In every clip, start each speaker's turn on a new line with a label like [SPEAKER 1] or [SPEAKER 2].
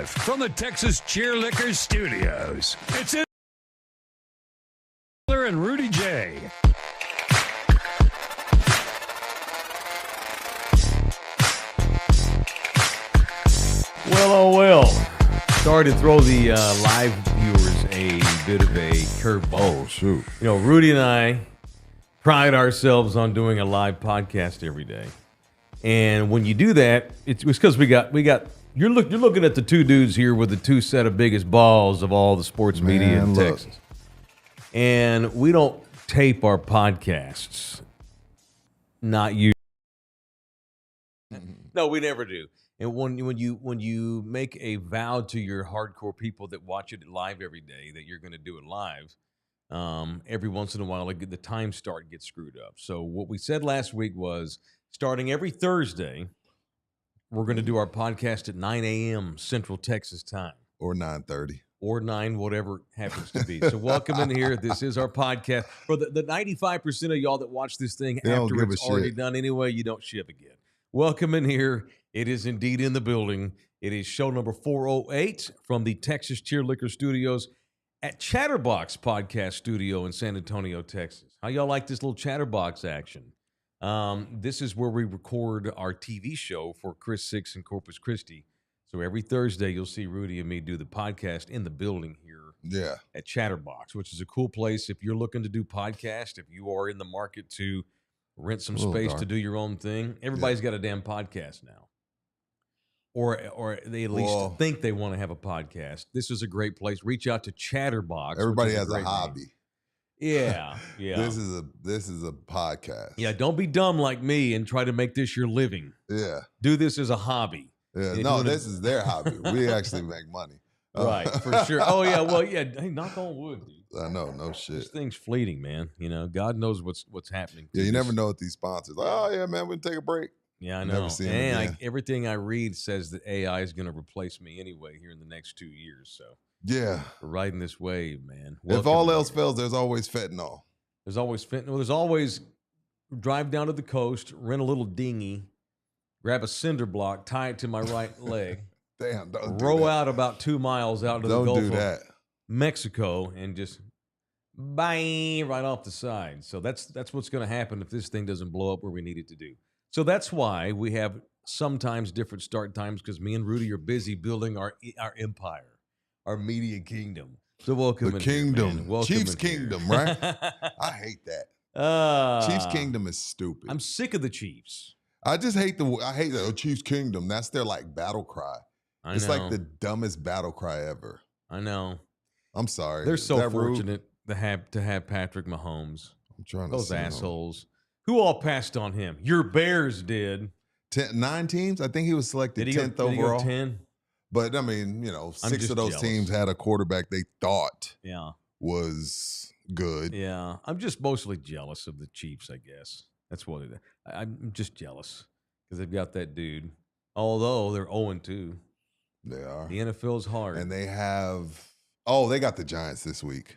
[SPEAKER 1] Live from the Texas Cheerlicker Studios, it's and Rudy J.
[SPEAKER 2] Well, oh well. Sorry to throw the live viewers a bit of a curveball.
[SPEAKER 3] Oh, shoot.
[SPEAKER 2] You know, Rudy and I pride ourselves on doing a live podcast every day. And when you do that, it's because we got you're looking at the two dudes here with the two set of biggest balls of all the sports media in Texas. And we don't tape our podcasts. Not you. No, we never do. And when you make a vow to your hardcore people that watch it live every day that you're going to do it live, every once in a while the time start gets screwed up. So what we said last week was starting every Thursday, we're going to do our podcast at 9 a.m. Central Texas time.
[SPEAKER 3] Or 9:30.
[SPEAKER 2] Or 9, whatever happens to be. So welcome in here. This is our podcast. For the 95% of y'all that watch this thing after it's already done anyway, you don't ship again. Welcome in here. It is indeed in the building. It is show number 408 from the Texas Cheerlicker Studios at Chatterbox Podcast Studio in San Antonio, Texas. How y'all like this little Chatterbox action? This is where we record our TV show for Chris Six and Corpus Christi. So every Thursday, you'll see Rudy and me do the podcast in the building here at Chatterbox, which is a cool place. If you're looking to do podcast, if you are in the market to rent some space to do your own thing, everybody's got a damn podcast now. Or they at least think they want to have a podcast. This is a great place. Reach out to Chatterbox.
[SPEAKER 3] Everybody has a hobby.
[SPEAKER 2] Name. Yeah.
[SPEAKER 3] This is a podcast.
[SPEAKER 2] Yeah, don't be dumb like me and try to make this your living.
[SPEAKER 3] Yeah.
[SPEAKER 2] Do this as a hobby.
[SPEAKER 3] Yeah, no, this is their hobby. We actually make money.
[SPEAKER 2] Right, for sure. Oh, yeah, well, yeah, hey, knock on wood, dude.
[SPEAKER 3] I know, no shit.
[SPEAKER 2] This thing's fleeting, man. You know, God knows what's happening.
[SPEAKER 3] Yeah, you never know with these sponsors. Like, oh, yeah, man, we can take a break.
[SPEAKER 2] Yeah, I know.
[SPEAKER 3] Never see them again.
[SPEAKER 2] Everything I read says that AI is going to replace me anyway here in the next 2 years. So,
[SPEAKER 3] yeah.
[SPEAKER 2] We're riding this wave, man.
[SPEAKER 3] If all else fails, there's always fentanyl.
[SPEAKER 2] There's always fentanyl. There's always drive down to the coast, rent a little dinghy, grab a cinder block, tie it to my right leg.
[SPEAKER 3] Damn,
[SPEAKER 2] row out about 2 miles out to the Gulf
[SPEAKER 3] of
[SPEAKER 2] Mexico and just bang right off the side. So that's what's going to happen if this thing doesn't blow up where we need it to do. So that's why we have sometimes different start times, because me and Rudy are busy building our empire, our media kingdom. So welcome
[SPEAKER 3] the
[SPEAKER 2] in
[SPEAKER 3] kingdom,
[SPEAKER 2] here, welcome
[SPEAKER 3] Chiefs Kingdom, right? I hate that. Chiefs Kingdom is stupid.
[SPEAKER 2] I'm sick of the Chiefs.
[SPEAKER 3] I hate the Chiefs Kingdom. That's their like battle cry. It's like the dumbest battle cry ever.
[SPEAKER 2] I know.
[SPEAKER 3] I'm sorry.
[SPEAKER 2] They're so fortunate to have Patrick Mahomes.
[SPEAKER 3] I'm trying
[SPEAKER 2] to see assholes. Who all passed on him? Your Bears did.
[SPEAKER 3] 9 teams? I think he was selected 10th overall.
[SPEAKER 2] Did he go 10?
[SPEAKER 3] But, I mean, 6 of those teams had a quarterback they thought was good.
[SPEAKER 2] Yeah. I'm just mostly jealous of the Chiefs, I guess. That's what it is. I'm just jealous because they've got that dude. Although they're 0-2.
[SPEAKER 3] They are.
[SPEAKER 2] The NFL's hard.
[SPEAKER 3] And they they got the Giants this week.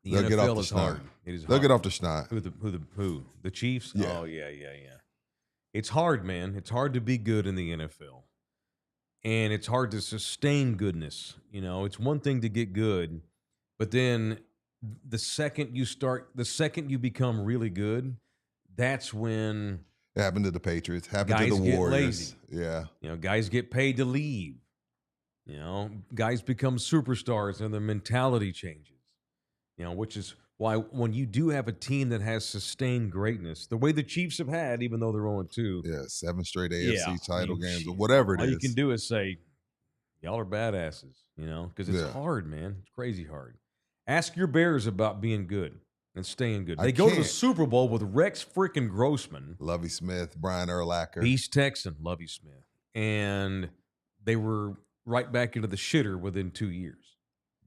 [SPEAKER 2] The NFL is hard. It is hard.
[SPEAKER 3] They'll get off the schneid.
[SPEAKER 2] Who? The Chiefs?
[SPEAKER 3] Yeah.
[SPEAKER 2] Oh, yeah. It's hard, man. It's hard to be good in the NFL. And it's hard to sustain goodness. You know, it's one thing to get good, but then the second you become really good, that's when
[SPEAKER 3] it happened to the Patriots, happened to the Warriors.
[SPEAKER 2] Lazy.
[SPEAKER 3] Yeah.
[SPEAKER 2] You know, guys get paid to leave. You know, guys become superstars and their mentality changes. You know, which is why when you do have a team that has sustained greatness, the way the Chiefs have had, even though they're 0-2.
[SPEAKER 3] Yeah, 7 straight AFC title games or whatever it is.
[SPEAKER 2] All you can do is say, y'all are badasses, you know, because it's hard, man. It's crazy hard. Ask your Bears about being good and staying good. They go to the Super Bowl with Rex freaking Grossman.
[SPEAKER 3] Lovie Smith, Brian Urlacher.
[SPEAKER 2] Beast Texan, Lovie Smith. And they were right back into the shitter within 2 years.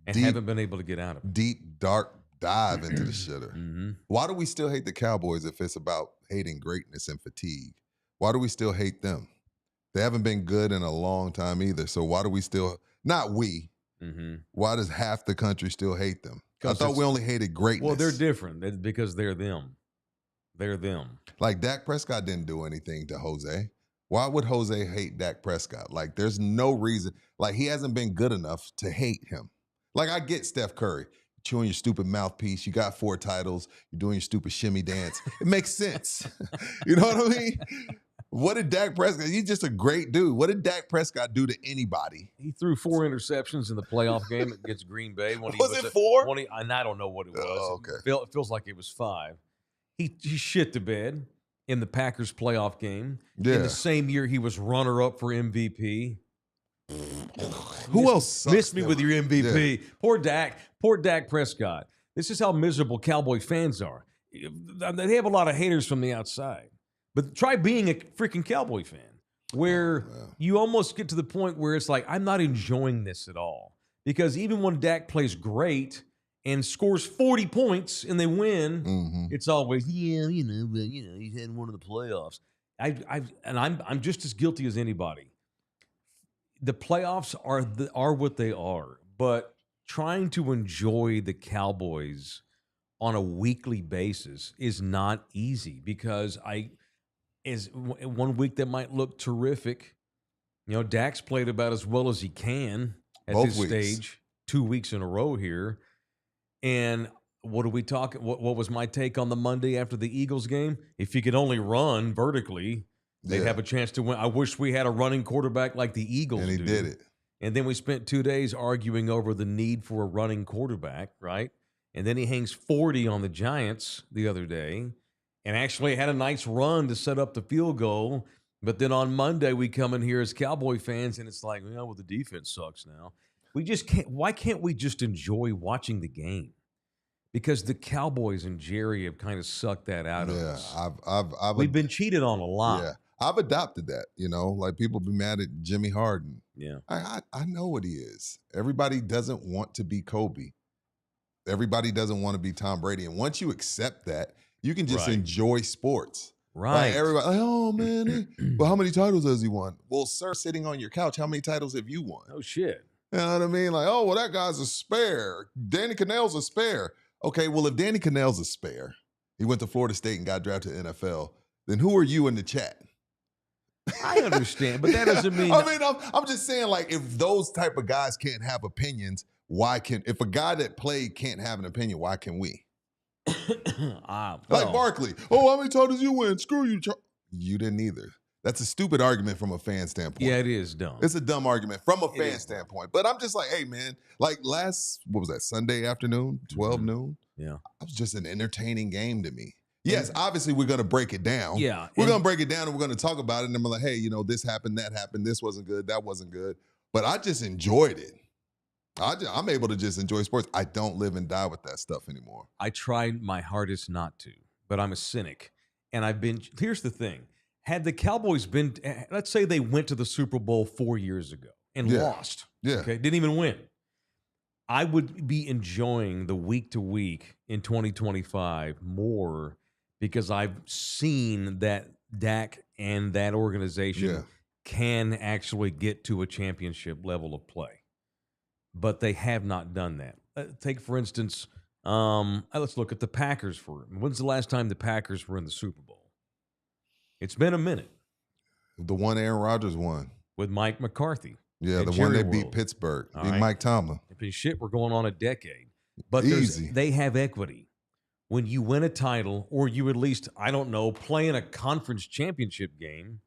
[SPEAKER 2] And haven't been able to get out of it.
[SPEAKER 3] Deep, dark dive into the shitter.
[SPEAKER 2] Mm-hmm.
[SPEAKER 3] Why do we still hate the Cowboys if it's about hating greatness and fatigue? Why do we still hate them? They haven't been good in a long time either. So why do we still, not we, why does half the country still hate them? I thought we only hated greatness.
[SPEAKER 2] Well, they're different because they're them. They're them.
[SPEAKER 3] Like Dak Prescott didn't do anything to Jose. Why would Jose hate Dak Prescott? Like, there's no reason. Like, he hasn't been good enough to hate him. Like, I get Steph Curry. You're chewing your stupid mouthpiece. You got 4 titles. You're doing your stupid shimmy dance. It makes sense. You know what I mean? What did Dak Prescott? He's just a great dude. What did Dak Prescott do to anybody?
[SPEAKER 2] He threw 4 interceptions in the playoff game against Green Bay. When he
[SPEAKER 3] was it 4?
[SPEAKER 2] And I don't know what it was.
[SPEAKER 3] Oh, okay.
[SPEAKER 2] It feels like it was 5. He shit the bed in the Packers playoff game.
[SPEAKER 3] Yeah.
[SPEAKER 2] In the same year, he was runner-up for MVP.
[SPEAKER 3] Who else
[SPEAKER 2] missed me with your MVP?
[SPEAKER 3] Yeah.
[SPEAKER 2] Poor Dak Prescott. This is how miserable Cowboy fans are. They have a lot of haters from the outside. But try being a freaking Cowboy fan where you almost get to the point where it's like, I'm not enjoying this at all. Because even when Dak plays great and scores 40 points and they win, it's always, he's had one of the playoffs. I'm just as guilty as anybody. The playoffs are what they are, but trying to enjoy the Cowboys on a weekly basis is not easy because one week that might look terrific. Dak's played about as well as he can at
[SPEAKER 3] Both
[SPEAKER 2] this
[SPEAKER 3] weeks.
[SPEAKER 2] stage, 2 weeks in a row here. And what are we talking? What was my take on the Monday after the Eagles game? If he could only run vertically, they'd have a chance to win. I wish we had a running quarterback like the Eagles
[SPEAKER 3] And he did it.
[SPEAKER 2] And then we spent 2 days arguing over the need for a running quarterback, right? And then he hangs 40 on the Giants the other day and actually had a nice run to set up the field goal. But then on Monday, we come in here as Cowboy fans, and it's like, well, the defense sucks now. We just can't. Why can't we just enjoy watching the game? Because the Cowboys and Jerry have kind of sucked that out of us. We've been cheated on a lot.
[SPEAKER 3] Yeah, I've adopted that. Like people be mad at Jimmy Harden.
[SPEAKER 2] Yeah,
[SPEAKER 3] I know what he is. Everybody doesn't want to be Kobe. Everybody doesn't want to be Tom Brady. And once you accept that, you can just enjoy sports.
[SPEAKER 2] Right.
[SPEAKER 3] Like everybody, oh man, well, how many titles has he won? Well, sir, sitting on your couch, how many titles have you won?
[SPEAKER 2] Oh shit.
[SPEAKER 3] You know what I mean? Like, oh, well, that guy's a spare. Danny Cannell's a spare. Okay, well, if Danny Cannell's a spare, he went to Florida State and got drafted to the NFL, then who are you in the chat?
[SPEAKER 2] I understand, but that doesn't mean.
[SPEAKER 3] I mean, I'm just saying, like, if those type of guys can't have opinions, if a guy that played can't have an opinion, why can we? Like Barkley. Oh, how many titles you win? Screw you. You didn't either. That's a stupid argument from a fan standpoint.
[SPEAKER 2] Yeah, it is dumb.
[SPEAKER 3] It's a dumb argument from a fan standpoint. But I'm just like, hey, man, like what was that, Sunday afternoon, 12 noon?
[SPEAKER 2] Yeah.
[SPEAKER 3] That was just an entertaining game to me. Yes, obviously we're going to break it down.
[SPEAKER 2] Yeah.
[SPEAKER 3] We're going to break it down and we're going to talk about it. And I'm like, hey, this happened, that happened. This wasn't good. That wasn't good. But I just enjoyed it. I'm able to just enjoy sports. I don't live and die with that stuff anymore.
[SPEAKER 2] I tried my hardest not to, but I'm a cynic. And here's the thing. Had the Cowboys let's say they went to the Super Bowl 4 years ago and lost.
[SPEAKER 3] Yeah.
[SPEAKER 2] Okay. Didn't even win. I would be enjoying the week to week in 2025 more because I've seen that Dak and that organization can actually get to a championship level of play. But they have not done that. Take, for instance, let's look at the Packers. When's the last time the Packers were in the Super Bowl? It's been a minute.
[SPEAKER 3] The one Aaron Rodgers won.
[SPEAKER 2] With Mike McCarthy.
[SPEAKER 3] Yeah, the one that beat Pittsburgh. Beat Mike Tomlin.
[SPEAKER 2] Shit, we're going on a decade. But they have equity. When you win a title, or you at least, I don't know, play in a conference championship game,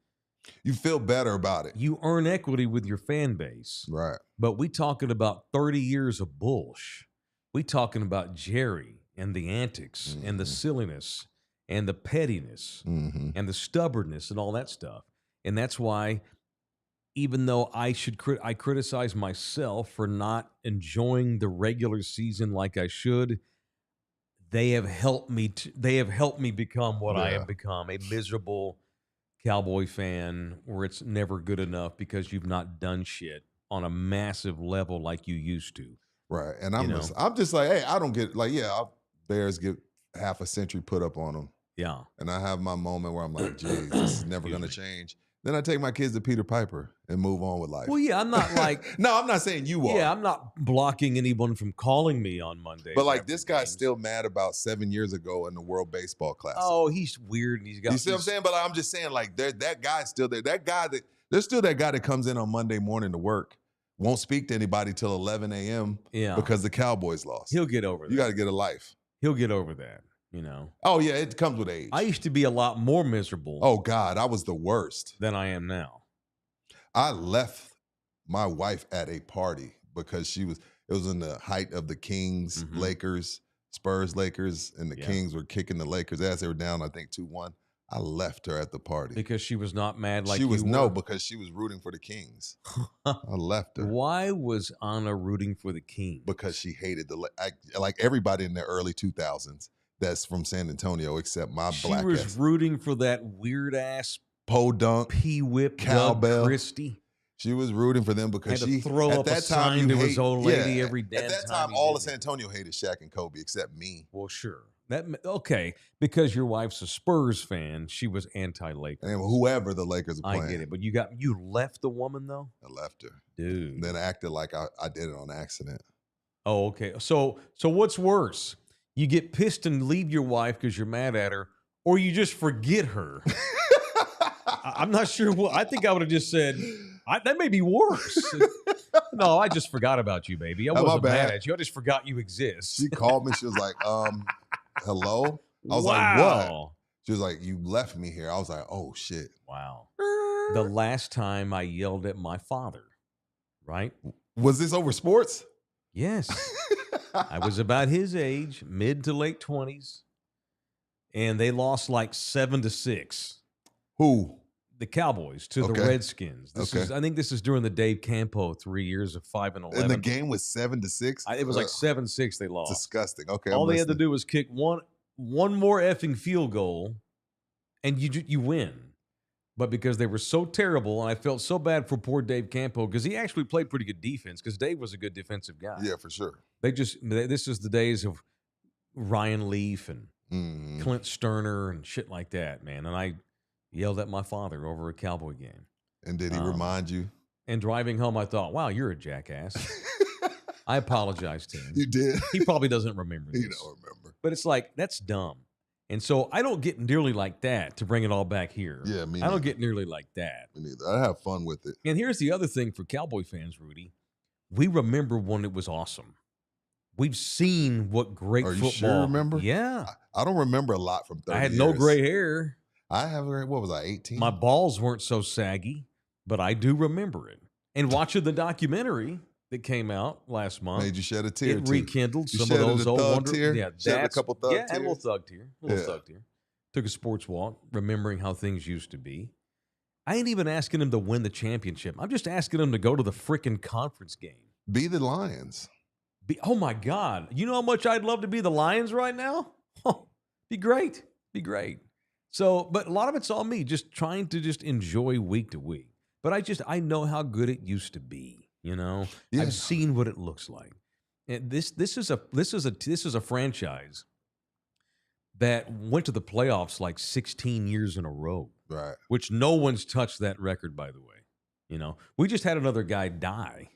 [SPEAKER 3] you feel better about it.
[SPEAKER 2] You earn equity with your fan base.
[SPEAKER 3] Right.
[SPEAKER 2] But we talking about 30 years of bullsh. We talking about Jerry and the antics and the silliness and the pettiness and the stubbornness and all that stuff. And that's why, even though I criticize myself for not enjoying the regular season like I should, they have helped me. They have helped me become what I have become, a miserable Cowboy fan where it's never good enough because you've not done shit on a massive level like you used to.
[SPEAKER 3] Right. And I'm just like, hey, I don't get Bears get half a century put up on them.
[SPEAKER 2] Yeah.
[SPEAKER 3] And I have my moment where I'm like, geez, this is never going to change. Then I take my kids to Peter Piper and move on with life.
[SPEAKER 2] Well, yeah, I'm not like.
[SPEAKER 3] No, I'm not saying you are.
[SPEAKER 2] Yeah, I'm not blocking anyone from calling me on Monday.
[SPEAKER 3] But like this guy's still mad about 7 years ago in the World Baseball Classic.
[SPEAKER 2] Oh, he's weird. And he's got.
[SPEAKER 3] You see what I'm saying? But I'm just saying, like, that guy's still there. There's still that guy that comes in on Monday morning to work, won't speak to anybody till 11 a.m. because the Cowboys lost.
[SPEAKER 2] He'll get over that.
[SPEAKER 3] You got to get a life.
[SPEAKER 2] He'll get over that. You know.
[SPEAKER 3] Oh yeah, it comes with age.
[SPEAKER 2] I used to be a lot more miserable.
[SPEAKER 3] Oh God, I was the worst
[SPEAKER 2] than I am now.
[SPEAKER 3] I left my wife at a party because it was in the height of the Kings, Lakers, Spurs, Lakers, and the Kings were kicking the Lakers ass. They were down, I think, 2-1. I left her at the party.
[SPEAKER 2] Because she was not mad like
[SPEAKER 3] she was.
[SPEAKER 2] You were?
[SPEAKER 3] No, because she was rooting for the Kings. I left her.
[SPEAKER 2] Why was Anna rooting for the Kings?
[SPEAKER 3] Because she hated like everybody in the early 2000s that's from San Antonio except my black ass.
[SPEAKER 2] She was rooting for that weird-ass
[SPEAKER 3] Podunk,
[SPEAKER 2] P-Whip,
[SPEAKER 3] Cowbell.
[SPEAKER 2] Christie.
[SPEAKER 3] She was rooting for them because
[SPEAKER 2] had to
[SPEAKER 3] she
[SPEAKER 2] throw
[SPEAKER 3] at
[SPEAKER 2] up
[SPEAKER 3] that
[SPEAKER 2] a
[SPEAKER 3] time
[SPEAKER 2] sign to his old lady every damn
[SPEAKER 3] time. At that time, all of San Antonio hated Shaq and Kobe except me.
[SPEAKER 2] Well, sure. Okay, because your wife's a Spurs fan, she was anti-Lakers.
[SPEAKER 3] And whoever the Lakers are playing.
[SPEAKER 2] I get it, but you left the woman though.
[SPEAKER 3] I left her,
[SPEAKER 2] dude.
[SPEAKER 3] And then acted like I did it on accident.
[SPEAKER 2] Oh, okay. So what's worse? You get pissed and leave your wife because you're mad at her, or you just forget her. I'm not sure. I think I would have just said that may be worse. No, I just forgot about you, baby. I wasn't mad at you. I just forgot you exist.
[SPEAKER 3] She called me. She was like, hello? I was like, what? She was like, you left me here. I was like, oh, shit.
[SPEAKER 2] Wow. The last time I yelled at my father, right?
[SPEAKER 3] Was this over sports?
[SPEAKER 2] Yes. I was about his age, mid to late 20s, and they lost like 7-6.
[SPEAKER 3] Who?
[SPEAKER 2] The Cowboys to the Redskins. I think this is during the Dave Campo 3 years of 5-11.
[SPEAKER 3] And the game was 7-6.
[SPEAKER 2] It was like 7-6. They lost.
[SPEAKER 3] Disgusting. Okay,
[SPEAKER 2] all they had to do was kick one more effing field goal, and you win. But because they were so terrible, and I felt so bad for poor Dave Campo because he actually played pretty good defense because Dave was a good defensive guy.
[SPEAKER 3] Yeah, for sure.
[SPEAKER 2] This is the days of Ryan Leaf and Clint Sterner and shit like that, man. And I yelled at my father over a Cowboy game.
[SPEAKER 3] And did he remind you?
[SPEAKER 2] And driving home, I thought, wow, you're a jackass. I apologized to him.
[SPEAKER 3] You did?
[SPEAKER 2] He probably doesn't remember this.
[SPEAKER 3] He don't remember.
[SPEAKER 2] But it's like, that's dumb. And so I don't get nearly like that to bring it all back here.
[SPEAKER 3] Yeah, me neither.
[SPEAKER 2] I don't get nearly like that.
[SPEAKER 3] Me neither. I have fun with it.
[SPEAKER 2] And here's the other thing for Cowboy fans, Rudy. We remember when it was awesome. We've seen what great football.
[SPEAKER 3] Are you sure remember?
[SPEAKER 2] Yeah.
[SPEAKER 3] I don't remember a lot from 30
[SPEAKER 2] I had
[SPEAKER 3] years.
[SPEAKER 2] no gray hair.
[SPEAKER 3] I have, what was I, 18?
[SPEAKER 2] My balls weren't so saggy, but I do remember it. And watching the documentary that came out last month
[SPEAKER 3] made you shed a tear.
[SPEAKER 2] It rekindled some of those old wonder.
[SPEAKER 3] Yeah, shed a couple thug tears.
[SPEAKER 2] Yeah, and a little thug tear. Took a sports walk, remembering how things used to be. I ain't even asking him to win the championship. I'm just asking him to go to the frickin' conference game.
[SPEAKER 3] Be the Lions.
[SPEAKER 2] Oh my God! You know how much I'd love to be the Lions right now? Be great. Be great. So, but a lot of it's on me, just trying to just enjoy week to week. But I know how good it used to be. You know, yeah. I've seen what it looks like. And this is a franchise that went to the playoffs like 16 years in a row.
[SPEAKER 3] Right.
[SPEAKER 2] Which no one's touched that record, by the way. You know, we just had another guy die.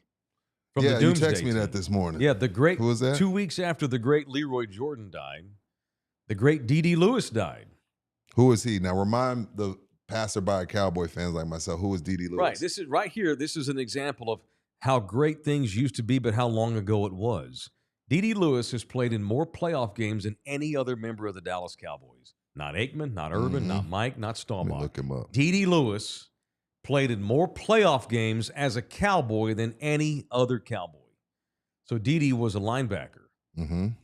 [SPEAKER 2] From the Doomsday
[SPEAKER 3] you texted me
[SPEAKER 2] team.
[SPEAKER 3] that this morning.
[SPEAKER 2] Yeah, the great.
[SPEAKER 3] Who was that?
[SPEAKER 2] 2 weeks after the great Leroy Jordan died, the great D.D. Lewis died.
[SPEAKER 3] Who is he? Now remind the passerby Cowboy fans like myself, who is D.D. Lewis?
[SPEAKER 2] Right. This is right here. This is an example of how great things used to be, but how long ago it was. D.D. Lewis has played in more playoff games than any other member of the Dallas Cowboys. Not Aikman, not Urban, not Mike, not Staubach.
[SPEAKER 3] Look him up.
[SPEAKER 2] D.D. Lewis played in more playoff games as a Cowboy than any other Cowboy. So D.D. was a linebacker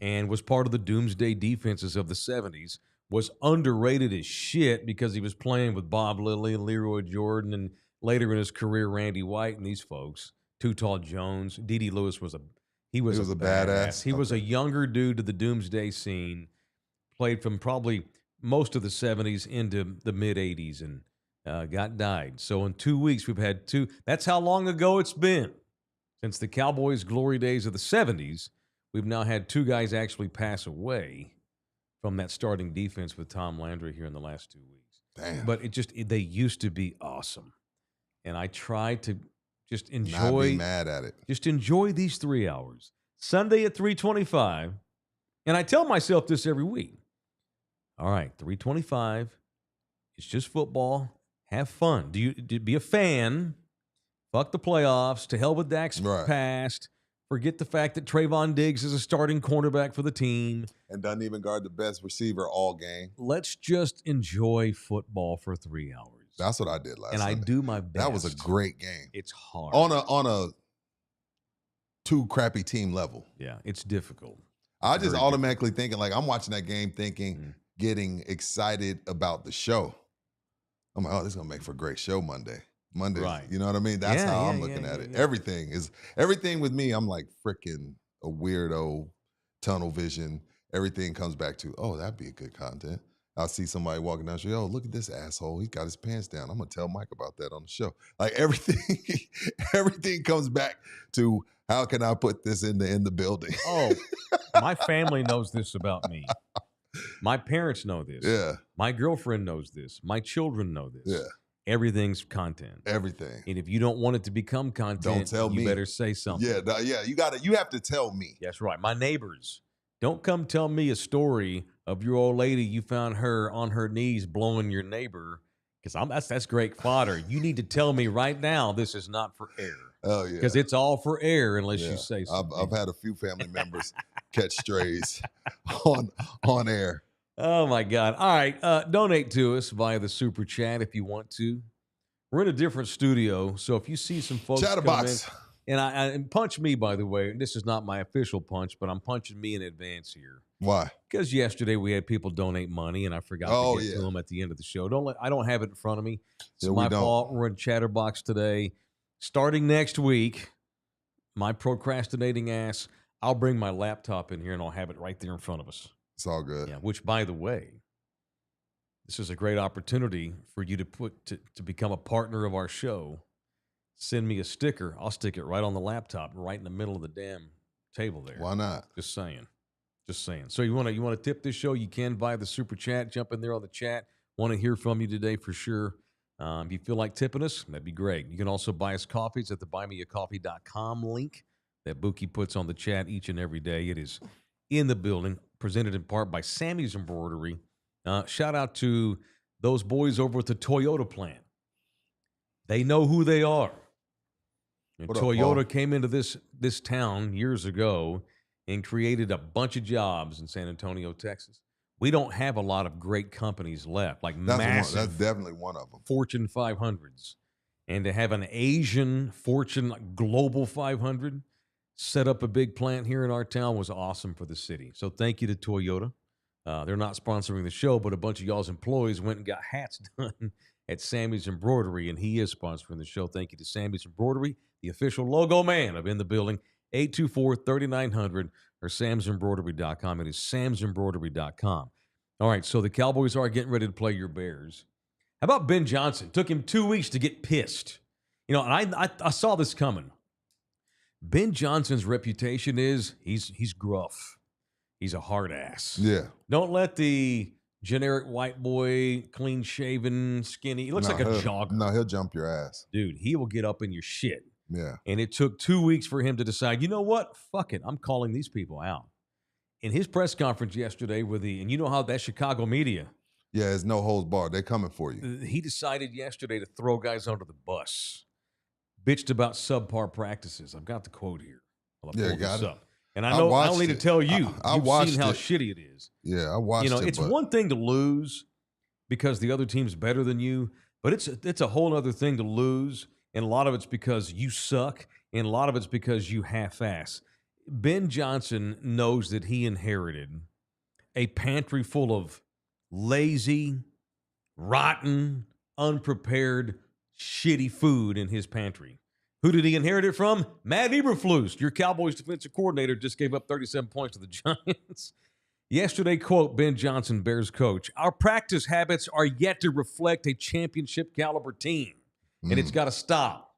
[SPEAKER 2] and was part of the doomsday defenses of the 70s, was underrated as shit because he was playing with Bob Lilly and Leroy Jordan and later in his career, Randy White and these folks, Too Tall Jones. D.D. Lewis was a badass. He was a younger dude to the doomsday scene, played from probably most of the 70s into the mid-80s and died. So in 2 weeks, we've had two. That's how long ago it's been. Since the Cowboys' glory days of the 70s, we've now had two guys actually pass away from that starting defense with Tom Landry here in the last 2 weeks.
[SPEAKER 3] Damn.
[SPEAKER 2] But they used to be awesome. And I try to just enjoy.
[SPEAKER 3] Not be mad at it.
[SPEAKER 2] Just enjoy these 3 hours. Sunday at 3:25. And I tell myself this every week. All right, 3:25. It's just football. Have fun. Be a fan. Fuck the playoffs. To hell with Dak's past. Forget the fact that Trayvon Diggs is a starting cornerback for the team.
[SPEAKER 3] And doesn't even guard the best receiver all game.
[SPEAKER 2] Let's just enjoy football for 3 hours.
[SPEAKER 3] That's what I did last
[SPEAKER 2] Sunday. And I do my best.
[SPEAKER 3] That was a great game.
[SPEAKER 2] It's hard.
[SPEAKER 3] On a too crappy team level.
[SPEAKER 2] Yeah, it's difficult.
[SPEAKER 3] I just automatically thinking, like, I'm watching that game thinking, getting excited about the show. I'm like, oh, this is going to make for a great show Monday.
[SPEAKER 2] Right.
[SPEAKER 3] You know what I mean? That's how I'm looking at it. Yeah. Everything with me, I'm like freaking a weirdo, tunnel vision. Everything comes back to, oh, that'd be a good content. I'll see somebody walking down the street, oh, look at this asshole. He's got his pants down. I'm going to tell Mike about that on the show. Like everything comes back to, how can I put this in the building?
[SPEAKER 2] Oh, my family knows this about me. My parents know this.
[SPEAKER 3] Yeah.
[SPEAKER 2] My girlfriend knows this. My children know this.
[SPEAKER 3] Yeah.
[SPEAKER 2] Everything's content.
[SPEAKER 3] Everything.
[SPEAKER 2] And if you don't want it to become content,
[SPEAKER 3] don't tell me.
[SPEAKER 2] You better say something.
[SPEAKER 3] Yeah. You have to tell me.
[SPEAKER 2] That's right. My neighbors, don't come tell me a story of your old lady. You found her on her knees blowing your neighbor, because that's great fodder. You need to tell me right now this is not for air.
[SPEAKER 3] Oh yeah,
[SPEAKER 2] because it's all for air unless you say something.
[SPEAKER 3] I've had a few family members catch strays on air.
[SPEAKER 2] Oh my God! All right, donate to us via the super chat if you want to. We're in a different studio, so if you see some folks
[SPEAKER 3] Chatterbox,
[SPEAKER 2] come in, and punch me, by the way. This is not my official punch, but I'm punching me in advance here.
[SPEAKER 3] Why?
[SPEAKER 2] Because yesterday we had people donate money, and I forgot to get to them at the end of the show. I don't have it in front of me. It's my fault. We're in Chatterbox today. Starting next week, my procrastinating ass, I'll bring my laptop in here and I'll have it right there in front of us.
[SPEAKER 3] It's all good.
[SPEAKER 2] Yeah. Which, by the way, this is a great opportunity for you to become a partner of our show. Send me a sticker. I'll stick it right on the laptop, right in the middle of the damn table there.
[SPEAKER 3] Why not?
[SPEAKER 2] Just saying. So you want to tip this show? You can via the super chat. Jump in there on the chat. Want to hear from you today for sure. If you feel like tipping us, that'd be great. You can also buy us coffees at the buymeacoffee.com link that Buki puts on the chat each and every day. It is in the building, presented in part by Sammy's Embroidery. Shout out to those boys over at the Toyota plant. They know who they are. And Toyota came into this town years ago and created a bunch of jobs in San Antonio, Texas. We don't have a lot of great companies left, like massive.
[SPEAKER 3] That's definitely one of them.
[SPEAKER 2] Fortune 500s. And to have an Asian Fortune Global 500 set up a big plant here in our town was awesome for the city. So thank you to Toyota. They're not sponsoring the show, but a bunch of y'all's employees went and got hats done at Sammy's Embroidery, and he is sponsoring the show. Thank you to Sammy's Embroidery, the official logo man of In the Building, 824-3900 or samsembroidery.com. It is samsembroidery.com. All right, so the Cowboys are getting ready to play your Bears. How about Ben Johnson? Took him 2 weeks to get pissed. You know, and I saw this coming. Ben Johnson's reputation is he's gruff. He's a hard ass.
[SPEAKER 3] Yeah.
[SPEAKER 2] Don't let the generic white boy, clean-shaven, skinny. He looks like a jogger.
[SPEAKER 3] No, he'll jump your ass.
[SPEAKER 2] Dude, he will get up in your shit.
[SPEAKER 3] Yeah.
[SPEAKER 2] And it took 2 weeks for him to decide, you know what? Fuck it. I'm calling these people out. In his press conference yesterday and you know how that Chicago media.
[SPEAKER 3] Yeah, it's no holds barred. They're coming for you.
[SPEAKER 2] He decided yesterday to throw guys under the bus. Bitched about subpar practices. I've got the quote here. I'll pull this up. And I don't need to tell you. You've seen how shitty it is.
[SPEAKER 3] Yeah, I watched it.
[SPEAKER 2] It's one thing to lose because the other team's better than you, but it's a whole other thing to lose, and a lot of it's because you suck, and a lot of it's because you half-ass. Ben Johnson knows that he inherited a pantry full of lazy, rotten, unprepared, shitty food in his pantry. Who did he inherit it from? Matt Eberflus, your Cowboys defensive coordinator, just gave up 37 points to the Giants. Yesterday, quote, Ben Johnson, Bears coach, our practice habits are yet to reflect a championship caliber team, and it's got to stop.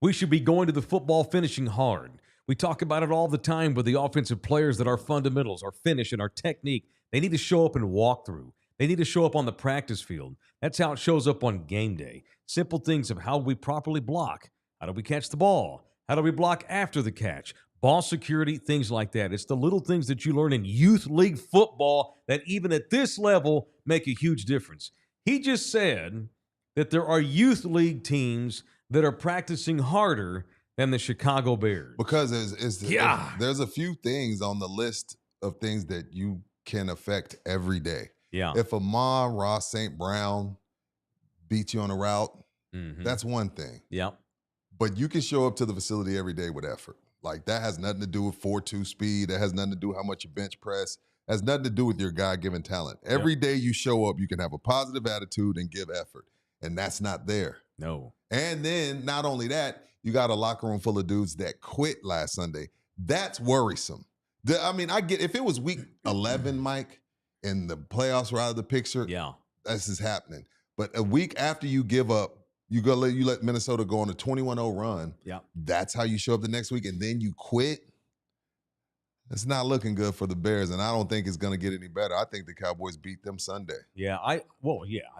[SPEAKER 2] We should be going to the football finishing hard. We talk about it all the time with the offensive players that our fundamentals, our finish, and our technique, they need to show up and walk through. They need to show up on the practice field. That's how it shows up on game day. Simple things of how we properly block. How do we catch the ball? How do we block after the catch? Ball security, things like that. It's the little things that you learn in youth league football that even at this level make a huge difference. He just said that there are youth league teams that are practicing harder than the Chicago Bears.
[SPEAKER 3] Because there's a few things on the list of things that you can affect every day.
[SPEAKER 2] Yeah.
[SPEAKER 3] If Amon-Ra St. Brown beats you on a route, that's one thing.
[SPEAKER 2] Yeah.
[SPEAKER 3] But you can show up to the facility every day with effort. Like, that has nothing to do with 4.2 speed. That has nothing to do with how much you bench press. It has nothing to do with your God-given talent. Every day you show up, you can have a positive attitude and give effort. And that's not there.
[SPEAKER 2] No.
[SPEAKER 3] And then, not only that, you got a locker room full of dudes that quit last Sunday. That's worrisome. I get, if it was week 11, Mike, and the playoffs were out of the picture, this is happening. But a week after you give up, you let Minnesota go on a 21-0 run.
[SPEAKER 2] Yeah.
[SPEAKER 3] That's how you show up the next week, and then you quit. It's not looking good for the Bears, and I don't think it's going to get any better. I think the Cowboys beat them Sunday.
[SPEAKER 2] Yeah, I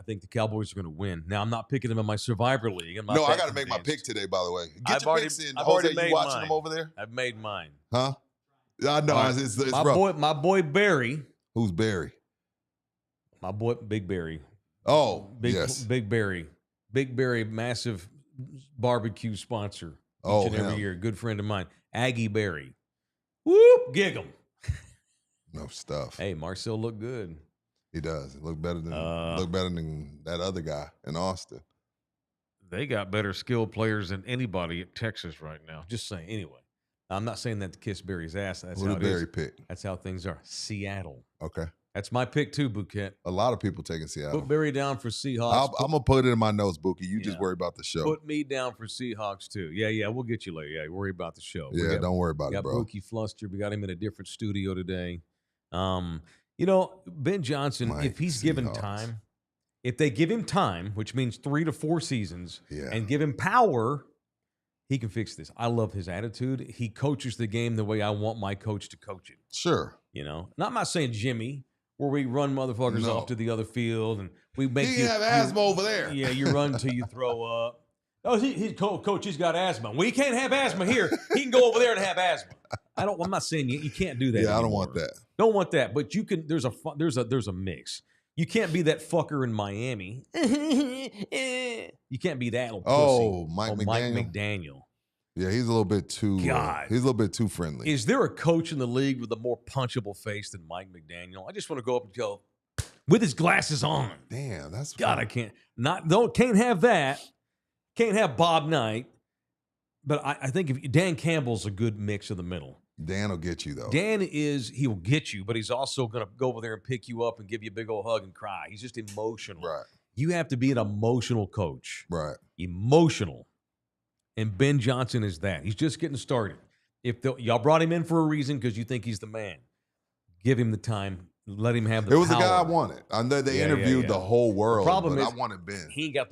[SPEAKER 2] think the Cowboys are going to win. Now, I'm not picking them in my Survivor League. I
[SPEAKER 3] got to make my pick today, by the way. Get your picks in. Jose, you watching them over there?
[SPEAKER 2] I've made mine.
[SPEAKER 3] Huh? I know. It's rough.
[SPEAKER 2] My boy Barry.
[SPEAKER 3] Who's Barry?
[SPEAKER 2] My boy Big Barry.
[SPEAKER 3] Oh,
[SPEAKER 2] yes. Big Barry. Big Barry, massive barbecue sponsor each and every year. Good friend of mine. Aggie Barry. Whoop, gig 'em.
[SPEAKER 3] No stuff.
[SPEAKER 2] Hey, Marcel looked good.
[SPEAKER 3] He does. He looked better than that other guy in Austin.
[SPEAKER 2] They got better skilled players than anybody at Texas right now. Just saying. Anyway, I'm not saying that to kiss Barry's ass. That's how it is.
[SPEAKER 3] Pick?
[SPEAKER 2] That's how things are. Seattle.
[SPEAKER 3] Okay.
[SPEAKER 2] That's my pick too, Bouquet.
[SPEAKER 3] A lot of people taking Seattle.
[SPEAKER 2] Put Barry down for Seahawks.
[SPEAKER 3] I'm going to put it in my notes, Bookie. You just worry about the show.
[SPEAKER 2] Put me down for Seahawks too. Yeah, we'll get you later. Yeah, worry about the show.
[SPEAKER 3] Yeah, don't worry about it, bro.
[SPEAKER 2] We got Bookie flustered. We got him in a different studio today. Ben Johnson,
[SPEAKER 3] Mike,
[SPEAKER 2] if he's given time, if they give him time, which means 3 to 4 seasons, and give him power, he can fix this. I love his attitude. He coaches the game the way I want my coach to coach it.
[SPEAKER 3] Sure.
[SPEAKER 2] I'm not saying Jimmy, where we run motherfuckers off to the other field and we make
[SPEAKER 3] you have asthma over there.
[SPEAKER 2] Yeah, you run till you throw up. Oh, he's coach. He's got asthma. We can't have asthma here. He can go over there and have asthma. I'm not saying you can't do that.
[SPEAKER 3] Yeah,
[SPEAKER 2] anymore.
[SPEAKER 3] I don't want that.
[SPEAKER 2] Don't want that. But you can. There's a mix. You can't be that fucker in Miami. You can't be that little pussy.
[SPEAKER 3] Mike
[SPEAKER 2] McDaniel.
[SPEAKER 3] Yeah, he's a little bit too. He's a little bit too friendly.
[SPEAKER 2] Is there a coach in the league with a more punchable face than Mike McDaniel? I just want to go up and go with his glasses on.
[SPEAKER 3] Damn, that's
[SPEAKER 2] God.
[SPEAKER 3] funny.
[SPEAKER 2] I can't have that. Can't have Bob Knight. But I think if Dan Campbell's a good mix of the middle.
[SPEAKER 3] Dan will get you though.
[SPEAKER 2] He'll get you, but he's also going to go over there and pick you up and give you a big old hug and cry. He's just emotional.
[SPEAKER 3] Right.
[SPEAKER 2] You have to be an emotional coach.
[SPEAKER 3] Right.
[SPEAKER 2] Emotional. And Ben Johnson is that. He's just getting started. Y'all brought him in for a reason because you think he's the man. Give him the time. Let him have the power.
[SPEAKER 3] It was the guy I wanted. I know they interviewed the whole world, but I wanted Ben.
[SPEAKER 2] He ain't got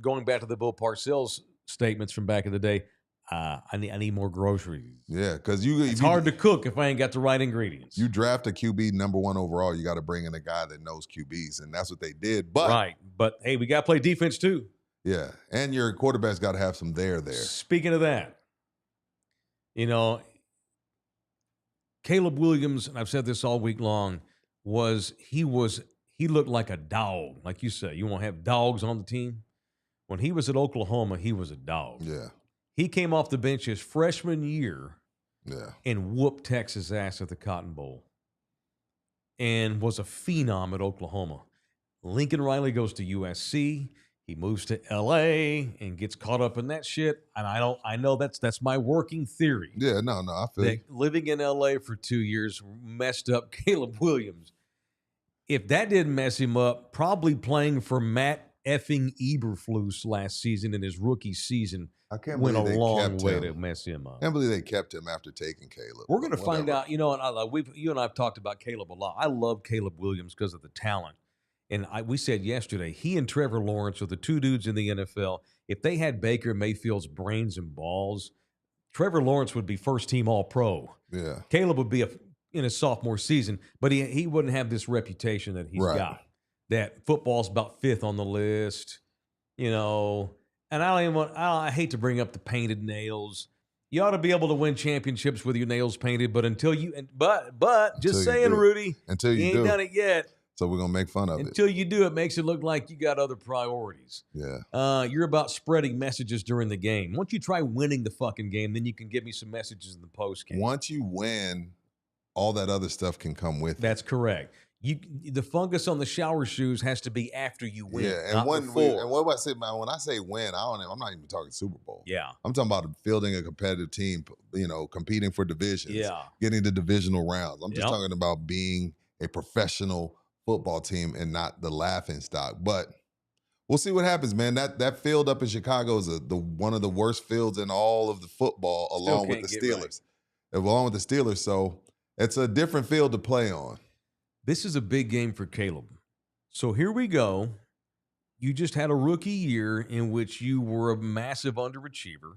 [SPEAKER 2] going back to the Bill Parcells statements from back in the day, I need more groceries.
[SPEAKER 3] Yeah, because
[SPEAKER 2] it's hard to cook if I ain't got the right ingredients.
[SPEAKER 3] You draft a QB number 1 overall, you got to bring in a guy that knows QBs, and that's what they did. But
[SPEAKER 2] hey, we got to play defense too.
[SPEAKER 3] Yeah, and your quarterback's got to have some there.
[SPEAKER 2] Speaking of that, Caleb Williams, and I've said this all week long, he looked like a dog. Like you say, you want to have dogs on the team? When he was at Oklahoma, he was a dog.
[SPEAKER 3] Yeah.
[SPEAKER 2] He came off the bench his freshman year and whooped Texas' ass at the Cotton Bowl and was a phenom at Oklahoma. Lincoln Riley goes to USC. He moves to L.A. and gets caught up in that shit. And I know that's my working theory.
[SPEAKER 3] Yeah, no, I feel
[SPEAKER 2] that living in L.A. for 2 years messed up Caleb Williams. If that didn't mess him up, probably playing for Matt effing Eberflus last season in his rookie season went a long way to mess him up.
[SPEAKER 3] I can't believe they kept him after taking Caleb.
[SPEAKER 2] We're going to find out. You and I have talked about Caleb a lot. I love Caleb Williams because of the talent. And we said yesterday, he and Trevor Lawrence are the two dudes in the NFL. If they had Baker Mayfield's brains and balls, Trevor Lawrence would be first-team All-Pro.
[SPEAKER 3] Yeah.
[SPEAKER 2] Caleb would be in his sophomore season, but he wouldn't have this reputation that he's got. that football's about 5th on the list, you know. And I hate to bring up the painted nails. You ought to be able to win championships with your nails painted, but just saying, Rudy,
[SPEAKER 3] until you
[SPEAKER 2] ain't done it yet.
[SPEAKER 3] So we're going to make fun of it.
[SPEAKER 2] Until you do, it makes it look like you got other priorities.
[SPEAKER 3] Yeah.
[SPEAKER 2] You're about spreading messages during the game. Once you try winning the fucking game, then you can give me some messages in the post game.
[SPEAKER 3] Once you win, all that other stuff can come with it.
[SPEAKER 2] That's correct. The fungus on the shower shoes has to be after you win.
[SPEAKER 3] Yeah, and what do I say, man? When I say win, I'm not even talking Super Bowl.
[SPEAKER 2] Yeah,
[SPEAKER 3] I'm talking about fielding a competitive team. Competing for divisions. Yeah, getting to divisional rounds. I'm just talking about being a professional football team and not the laughing stock. But we'll see what happens, man. That field up in Chicago is one of the worst fields in all of the football, along with the Steelers. Right. Along with the Steelers, so it's a different field to play on.
[SPEAKER 2] This is a big game for Caleb. So here we go. You just had a rookie year in which you were a massive underachiever.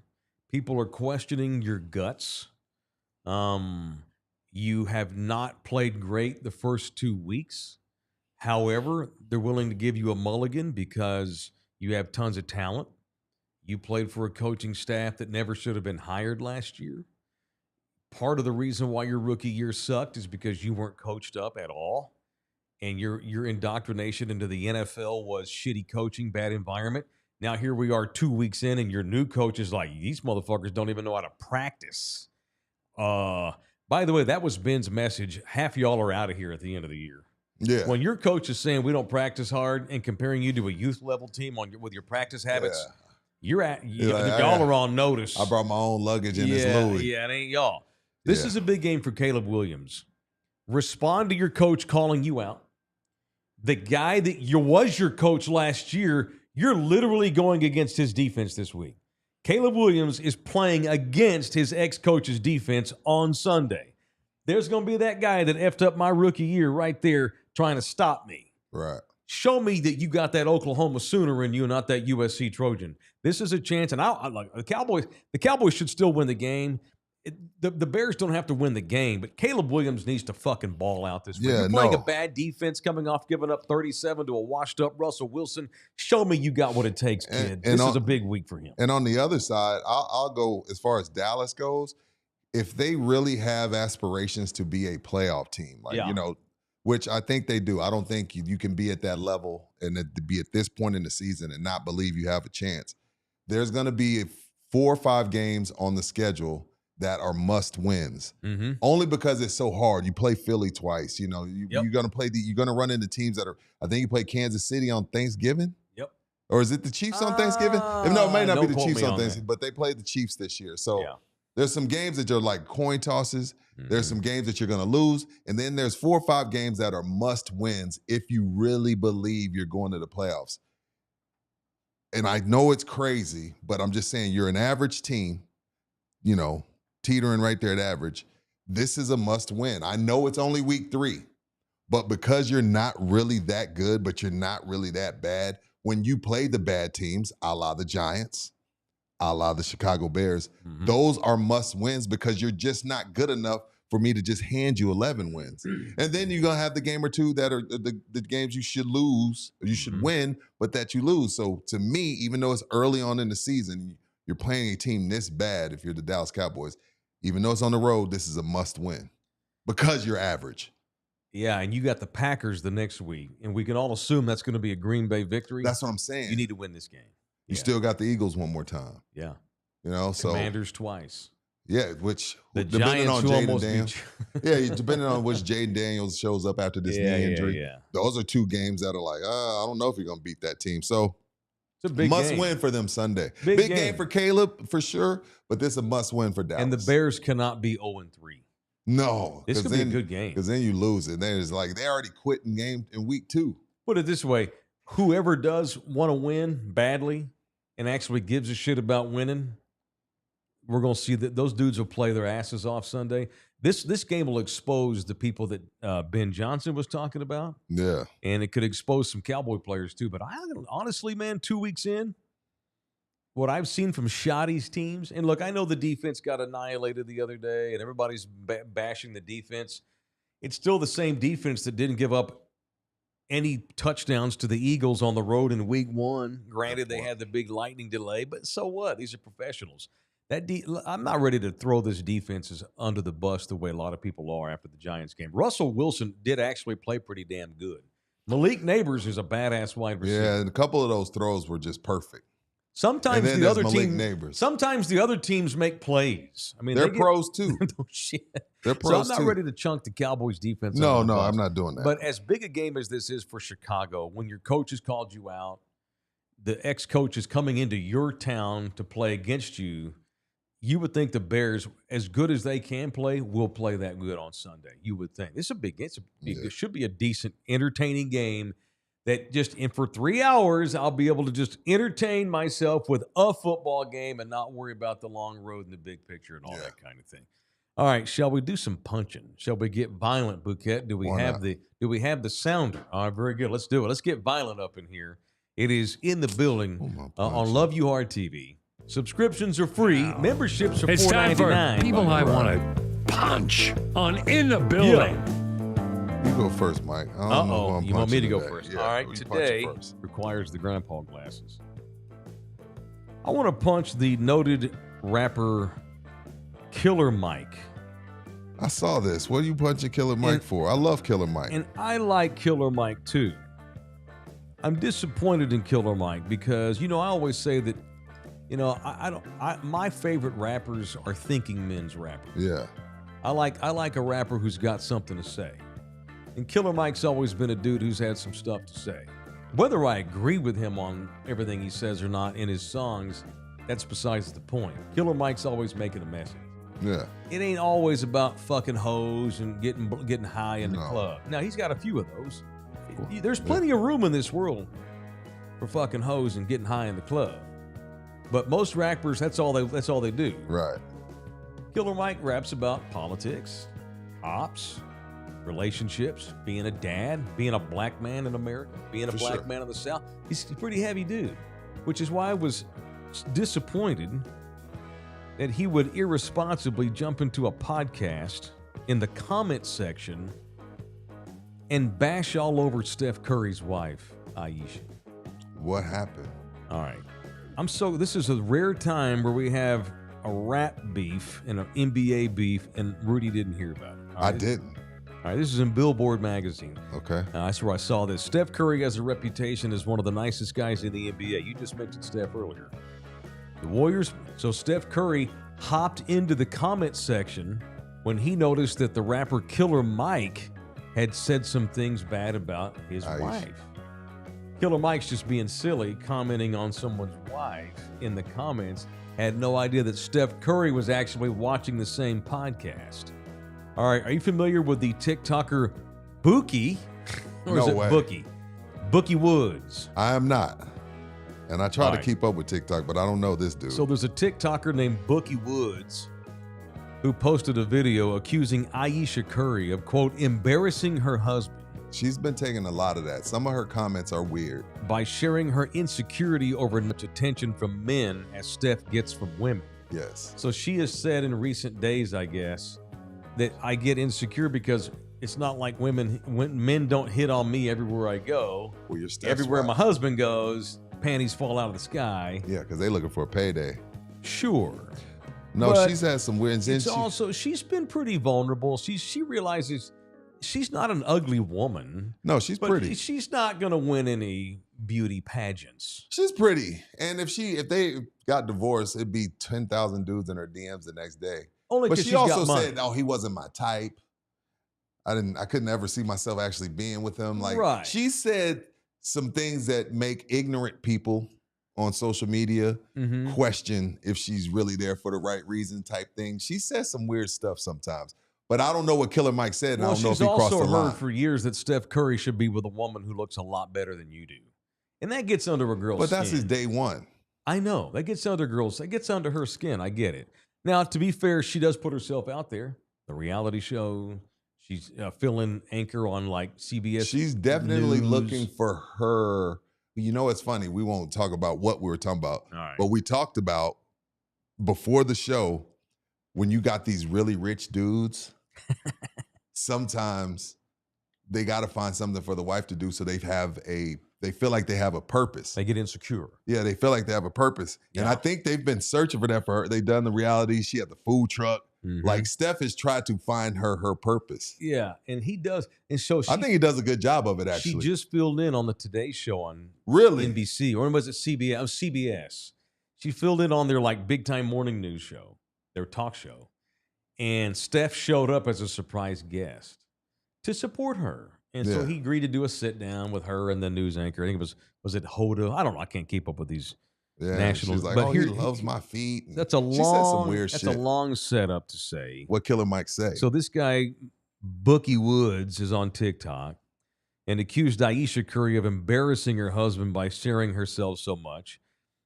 [SPEAKER 2] People are questioning your guts. You have not played great the first 2 weeks. However, they're willing to give you a mulligan because you have tons of talent. You played for a coaching staff that never should have been hired last year. Part of the reason why your rookie year sucked is because you weren't coached up at all. And your indoctrination into the NFL was shitty coaching, bad environment. Now here we are 2 weeks in, and your new coach is like, these motherfuckers don't even know how to practice. By the way, that was Ben's message. Half y'all are out of here at the end of the year.
[SPEAKER 3] Yeah.
[SPEAKER 2] When your coach is saying we don't practice hard and comparing you to a youth level team with your practice habits, y'all are on notice.
[SPEAKER 3] I brought my own luggage in this Louis.
[SPEAKER 2] Yeah, it ain't y'all. This is a big game for Caleb Williams. Respond to your coach calling you out. The guy that was your coach last year, you're literally going against his defense this week. Caleb Williams is playing against his ex-coach's defense on Sunday. There's going to be that guy that effed up my rookie year right there trying to stop me.
[SPEAKER 3] Right.
[SPEAKER 2] Show me that you got that Oklahoma Sooner in you and not that USC Trojan. This is a chance, and I like the Cowboys. The Cowboys should still win the game. The Bears don't have to win the game, but Caleb Williams needs to fucking ball out this week. You're playing a bad defense, coming off giving up 37 to a washed-up Russell Wilson. Show me you got what it takes, kid. This is a big week for him.
[SPEAKER 3] And on the other side, I'll go as far as Dallas goes. If they really have aspirations to be a playoff team, which I think they do. I don't think you can be at that level and to be at this point in the season and not believe you have a chance. There's going to be 4 or 5 games on the schedule that are must wins.
[SPEAKER 2] Mm-hmm.
[SPEAKER 3] Only because it's so hard. You play Philly twice. You're gonna play you're gonna run into teams that are. I think you play Kansas City on Thanksgiving.
[SPEAKER 2] Yep.
[SPEAKER 3] Or is it the Chiefs on Thanksgiving? No, it may not be the Chiefs on Thanksgiving, but they played the Chiefs this year. So there's some games that are like coin tosses. Mm-hmm. There's some games that you're gonna lose, and then there's 4 or 5 games that are must wins if you really believe you're going to the playoffs. And I know it's crazy, but I'm just saying you're an average team, teetering right there at average. This is a must win. I know it's only week 3, but because you're not really that good, but you're not really that bad, when you play the bad teams, a la the Giants, a la the Chicago Bears, those are must wins because you're just not good enough for me to just hand you 11 wins. And then you're going to have the game or two that are the games you should lose, or you should win, but that you lose. So to me, even though it's early on in the season, you're playing a team this bad if you're the Dallas Cowboys. Even though it's on the road, this is a must win because you're average.
[SPEAKER 2] Yeah, and you got the Packers the next week, and we can all assume that's going to be a Green Bay victory.
[SPEAKER 3] That's what I'm saying.
[SPEAKER 2] You need to win this game.
[SPEAKER 3] You still got the Eagles one more time.
[SPEAKER 2] Yeah.
[SPEAKER 3] Commanders
[SPEAKER 2] twice.
[SPEAKER 3] Yeah, which
[SPEAKER 2] the
[SPEAKER 3] depending
[SPEAKER 2] Giants
[SPEAKER 3] on Jaden Daniels. Depending on which Jaden Daniels shows up after this knee injury.
[SPEAKER 2] Yeah.
[SPEAKER 3] Those are 2 games that are like, I don't know if you're going to beat that team. So
[SPEAKER 2] it's a big
[SPEAKER 3] must
[SPEAKER 2] game.
[SPEAKER 3] win for them Sunday. Big game for Caleb for sure, but this is a must win for Dallas.
[SPEAKER 2] And the Bears cannot be 0-3.
[SPEAKER 3] No.
[SPEAKER 2] This could be a good game.
[SPEAKER 3] Because then you lose it. Then it's like they already quit in game in week 2.
[SPEAKER 2] Put it this way. Whoever does want to win badly and actually gives a shit about winning, we're going to see that those dudes will play their asses off Sunday. This game will expose the people that Ben Johnson was talking about.
[SPEAKER 3] Yeah.
[SPEAKER 2] And it could expose some Cowboy players too. But honestly, man, 2 weeks in, what I've seen from Shoddy's teams, and look, I know the defense got annihilated the other day, and everybody's bashing the defense. It's still the same defense that didn't give up any touchdowns to the Eagles on the road in week 1. Granted, they had the big lightning delay, but so what? These are professionals. I'm not ready to throw this defense under the bus the way a lot of people are after the Giants game. Russell Wilson did actually play pretty damn good. Malik Neighbors is a badass wide receiver.
[SPEAKER 3] Yeah, and a couple of those throws were just perfect.
[SPEAKER 2] Sometimes the other teams make plays. I mean,
[SPEAKER 3] they're pros too.
[SPEAKER 2] Oh, shit.
[SPEAKER 3] They're pros
[SPEAKER 2] so I'm not ready to chunk the Cowboys defense.
[SPEAKER 3] No, I'm not doing that.
[SPEAKER 2] But as big a game as this is for Chicago, when your coach has called you out, the ex-coach is coming into your town to play against you, you would think the Bears, as good as they can play, will play that good on Sunday. You would think. It should be a decent, entertaining game that and for 3 hours, I'll be able to just entertain myself with a football game and not worry about the long road and the big picture and all that kind of thing. All right, shall we do some punching? Shall we get violent, Bouquet? Do we have the sounder? All right, very good. Let's do it. Let's get violent up in here. It is in the building on Love You Hard TV. Subscriptions are free. Memberships are $4.99.
[SPEAKER 1] It's time for people I want to punch on In the Building.
[SPEAKER 3] You go first, Mike.
[SPEAKER 2] You want me to go first?
[SPEAKER 3] Yeah,
[SPEAKER 2] all right, today requires the grandpa glasses. I want to punch the noted rapper Killer Mike.
[SPEAKER 3] I saw this. What are you punching Killer Mike for? I love Killer Mike.
[SPEAKER 2] And I like Killer Mike too. I'm disappointed in Killer Mike because, I always say that, my favorite rappers are thinking men's rappers.
[SPEAKER 3] Yeah.
[SPEAKER 2] I like a rapper who's got something to say. And Killer Mike's always been a dude who's had some stuff to say. Whether I agree with him on everything he says or not in his songs, that's besides the point. Killer Mike's always making a message.
[SPEAKER 3] Yeah.
[SPEAKER 2] It ain't always about fucking hoes and getting high in the club. Now, he's got a few of those. There's plenty of room in this world for fucking hoes and getting high in the club. But most rappers, that's all they do.
[SPEAKER 3] Right.
[SPEAKER 2] Killer Mike raps about politics, ops, relationships, being a dad, being a black man in America, being a black man in the South. He's a pretty heavy dude, which is why I was disappointed that he would irresponsibly jump into a podcast in the comments section and bash all over Steph Curry's wife, Ayesha.
[SPEAKER 3] What happened?
[SPEAKER 2] All right. This is a rare time where we have a rap beef and an NBA beef, and Rudy didn't hear about it.
[SPEAKER 3] I didn't.
[SPEAKER 2] All right, this is in Billboard magazine.
[SPEAKER 3] Okay.
[SPEAKER 2] That's where I saw this. Steph Curry has a reputation as one of the nicest guys in the NBA. You just mentioned Steph earlier. The Warriors. So Steph Curry hopped into the comments section when he noticed that the rapper Killer Mike had said some things bad about his wife. Killer Mike's just being silly, commenting on someone's wife in the comments. Had no idea that Steph Curry was actually watching the same podcast. All right, are you familiar with the TikToker Bookie? Or is it Bookie? Bookie Woods.
[SPEAKER 3] I am not. And I try to keep up with TikTok, but I don't know this dude.
[SPEAKER 2] So there's a TikToker named Bookie Woods who posted a video accusing Ayesha Curry of, quote, embarrassing her husband.
[SPEAKER 3] She's been taking a lot of that. Some of her comments are weird.
[SPEAKER 2] By sharing her insecurity over much attention from men as Steph gets from women.
[SPEAKER 3] Yes.
[SPEAKER 2] So she has said in recent days, I guess, that I get insecure because it's not like when men don't hit on me everywhere I go.
[SPEAKER 3] Well, you're Steph's
[SPEAKER 2] everywhere
[SPEAKER 3] wife.
[SPEAKER 2] my husband goes, panties fall out of the sky.
[SPEAKER 3] Yeah, because they're looking for a payday.
[SPEAKER 2] Sure.
[SPEAKER 3] No,
[SPEAKER 2] but
[SPEAKER 3] she's had some wins.
[SPEAKER 2] It's also, she's been pretty vulnerable. She realizes she's not an ugly woman.
[SPEAKER 3] No, she's pretty.
[SPEAKER 2] She's not going to win any beauty pageants.
[SPEAKER 3] She's pretty. And if they got divorced, it'd be 10,000 dudes in her DMs the next day.
[SPEAKER 2] Only
[SPEAKER 3] but
[SPEAKER 2] she
[SPEAKER 3] also said, he wasn't my type. I couldn't ever see myself actually being with him. Like she said some things that make ignorant people on social media question if she's really there for the right reason type thing. She says some weird stuff sometimes. But I don't know what Killer Mike said, and I don't know if he crossed the line.
[SPEAKER 2] She's also heard for years that Steph Curry should be with a woman who looks a lot better than you do. And that gets under a girl's skin.
[SPEAKER 3] But that's his day one.
[SPEAKER 2] I know. That gets under her skin. I get it. Now, to be fair, she does put herself out there. The reality show. She's filling anchor on like CBS
[SPEAKER 3] She's definitely
[SPEAKER 2] News.
[SPEAKER 3] looking for her. You know, it's funny. We won't talk about what we were talking about. But we talked about before the show, when you got these really rich dudes, sometimes they got to find something for the wife to do, so they feel like they have a purpose.
[SPEAKER 2] They get insecure.
[SPEAKER 3] Yeah, they feel like they have a purpose. Yeah. And I think they've been searching for that for her. They've done the reality. She had the food truck. Mm-hmm. Like Steph has tried to find her purpose.
[SPEAKER 2] Yeah, and he does. And so
[SPEAKER 3] I think he does a good job of it, actually.
[SPEAKER 2] She just filled in on the Today Show on NBC, or was it CBS? It was CBS. She filled in on their like big time morning news show, their talk show. And Steph showed up as a surprise guest to support her. And so he agreed to do a sit down with her and the news anchor. I think it was it Hoda? I don't know. I can't keep up with these national.
[SPEAKER 3] She's like, but he loves my feet.
[SPEAKER 2] She said some weird shit. That's a long setup to say.
[SPEAKER 3] What Killer Mike say?
[SPEAKER 2] So this guy, Bookie Woods, is on TikTok and accused Ayesha Curry of embarrassing her husband by sharing herself so much,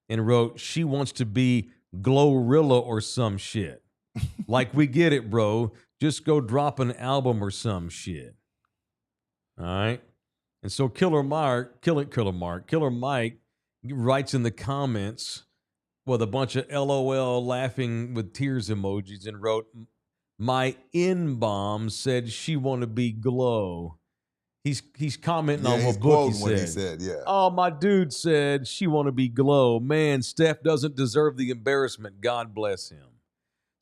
[SPEAKER 2] and wrote, "She wants to be Glorilla or some shit." Like, we get it, bro. Just go drop an album or some shit. All right. And so Killer Mike writes in the comments with a bunch of LOL laughing with tears emojis and wrote, "My N-bomb said she want to be Glow." He's commenting on what Bookie said.
[SPEAKER 3] Yeah.
[SPEAKER 2] Oh, my dude said she want to be Glow. Man, Steph doesn't deserve the embarrassment. God bless him.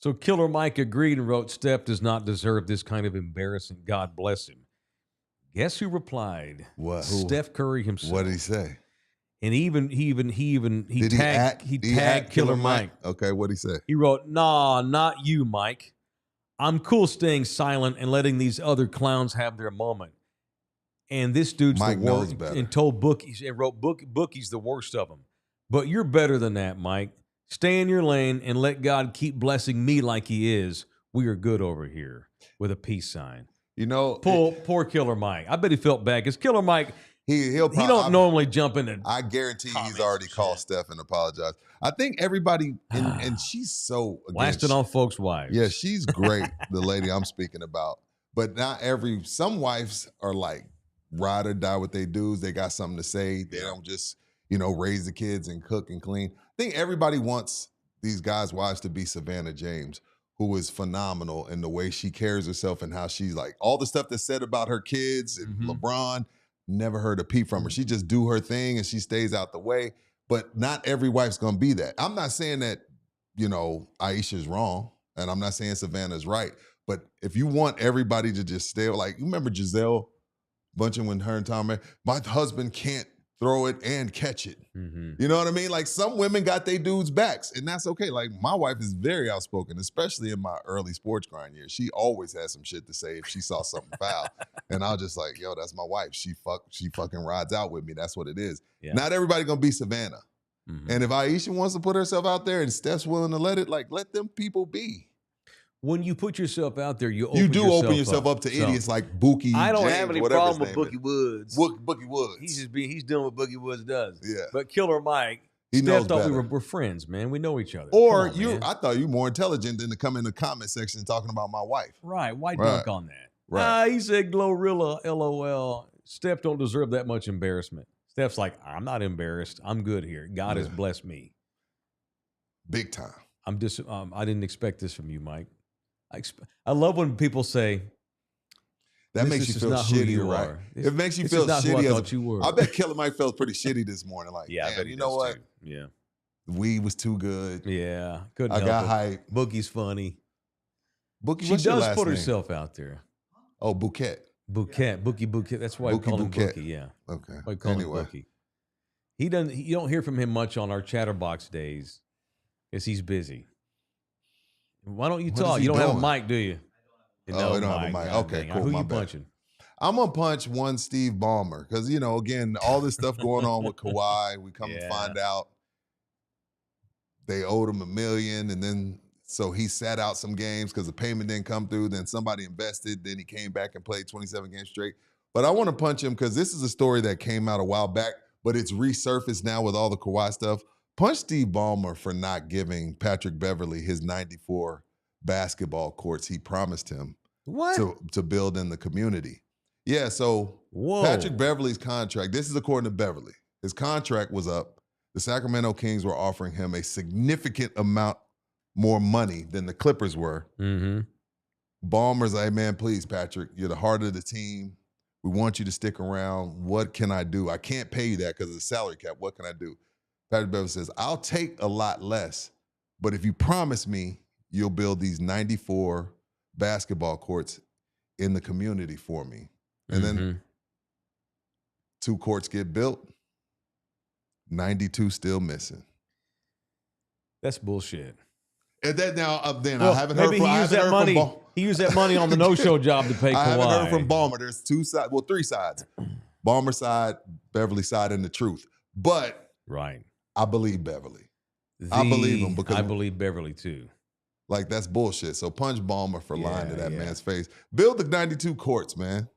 [SPEAKER 2] So Killer Mike agreed and wrote, "Steph does not deserve this kind of embarrassment. God bless him." Guess who replied?
[SPEAKER 3] What?
[SPEAKER 2] Steph Curry himself.
[SPEAKER 3] What did he say?
[SPEAKER 2] And he tagged Killer Mike.
[SPEAKER 3] Okay, what did he say?
[SPEAKER 2] He wrote, "Nah, not you, Mike. I'm cool staying silent and letting these other clowns have their moment." And this dude's
[SPEAKER 3] Mike
[SPEAKER 2] the
[SPEAKER 3] knows
[SPEAKER 2] worst.
[SPEAKER 3] better.
[SPEAKER 2] And told Bookie and wrote Bookie's the worst of them. But you're better than that, Mike. Stay in your lane and let God keep blessing me like he is. We are good over here, with a peace sign.
[SPEAKER 3] You know,
[SPEAKER 2] poor Killer Mike. I bet he felt bad because Killer Mike, he
[SPEAKER 3] probably,
[SPEAKER 2] don't normally jump into.
[SPEAKER 3] I guarantee he's already called Steph and apologized. I think everybody, and she's so
[SPEAKER 2] blasting on folks' wives.
[SPEAKER 3] Yeah, she's great, the lady I'm speaking about. But not some wives are like ride or die with their dudes. They got something to say. They don't just, raise the kids and cook and clean. I think everybody wants these guys' wives to be Savannah James, who is phenomenal in the way she carries herself and how she's like, all the stuff that's said about her kids and LeBron, never heard a peep from her. She just do her thing and she stays out the way. But not every wife's going to be that. I'm not saying that, Aisha's wrong, and I'm not saying Savannah's right. But if you want everybody to just stay, like, you remember Giselle Bundchen when her and Tom, my husband can't throw it and catch it. Mm-hmm. You know what I mean? Like, some women got their dudes' backs, and that's okay. Like, my wife is very outspoken, especially in my early sports grind years. She always has some shit to say if she saw something foul. And I was just like, yo, that's my wife. She fucking rides out with me. That's what it is. Yeah. Not everybody gonna be Savannah. Mm-hmm. And if Ayesha wants to put herself out there and Steph's willing to let them people be.
[SPEAKER 2] When you put yourself out there, you
[SPEAKER 3] do open yourself up to idiots like Bookie.
[SPEAKER 2] I don't
[SPEAKER 3] James,
[SPEAKER 2] have any problem with Bookie Woods.
[SPEAKER 3] Bookie Woods.
[SPEAKER 2] He's doing what Bookie Woods does.
[SPEAKER 3] Yeah.
[SPEAKER 2] But Killer Mike, Steph thought we're friends, man. We know each other.
[SPEAKER 3] Or I thought you were more intelligent than to come in the comment section talking about my wife.
[SPEAKER 2] Right. Why dunk on that? Right. He said Glorilla, LOL. Steph don't deserve that much embarrassment. Steph's like, I'm not embarrassed. I'm good here. God has blessed me.
[SPEAKER 3] Big time.
[SPEAKER 2] I didn't expect this from you, Mike. I love when people say
[SPEAKER 3] that makes you feel shitty, right? It makes you feel shitty. I bet Killer Mike felt pretty shitty this morning. Like, yeah, man, you know what?
[SPEAKER 2] Too. Yeah,
[SPEAKER 3] the weed was too good.
[SPEAKER 2] Yeah,
[SPEAKER 3] I got hype.
[SPEAKER 2] Boogie's funny.
[SPEAKER 3] Bookie,
[SPEAKER 2] she does put herself out there.
[SPEAKER 3] Oh, Bouquet.
[SPEAKER 2] Bookie. That's why we call him Bookie. Yeah.
[SPEAKER 3] Okay.
[SPEAKER 2] Why we call him Bookie. He doesn't. You don't hear from him much on our Chatterbox days, because he's busy. Why don't you talk? You don't have a mic, do you?
[SPEAKER 3] We don't have a mic. Okay, cool.
[SPEAKER 2] Who you punching?
[SPEAKER 3] I'm going to punch one Steve Ballmer because, again, all this stuff going on with Kawhi, we come to find out they owed him $1 million, and then so he sat out some games because the payment didn't come through. Then somebody invested. Then he came back and played 27 games straight. But I want to punch him because this is a story that came out a while back, but it's resurfaced now with all the Kawhi stuff. Punch Steve Ballmer for not giving Patrick Beverley his 94 basketball courts he promised him to build in the community. Yeah, so Patrick Beverley's contract, this is according to Beverley, his contract was up. The Sacramento Kings were offering him a significant amount more money than the Clippers were. Mm-hmm. Ballmer's like, man, please, Patrick, you're the heart of the team. We want you to stick around. What can I do? I can't pay you that because of the salary cap. What can I do? Patrick Beverley says, I'll take a lot less, but if you promise me you'll build these 94 basketball courts in the community for me. And then 2 courts get built, 92 still missing.
[SPEAKER 2] That's bullshit.
[SPEAKER 3] And then
[SPEAKER 2] Well,
[SPEAKER 3] I haven't heard
[SPEAKER 2] maybe
[SPEAKER 3] from
[SPEAKER 2] he used that money. He used that money on the no-show job to pay Kawhi.
[SPEAKER 3] I haven't heard from Ballmer. There's 2 sides, well, 3 sides. Ballmer side, Beverly side, and the truth. But
[SPEAKER 2] right,
[SPEAKER 3] I believe Beverly. I believe him because
[SPEAKER 2] I believe Beverly too.
[SPEAKER 3] Like, that's bullshit. So punch Ballmer for lying to that man's face. Build the 92 courts, man.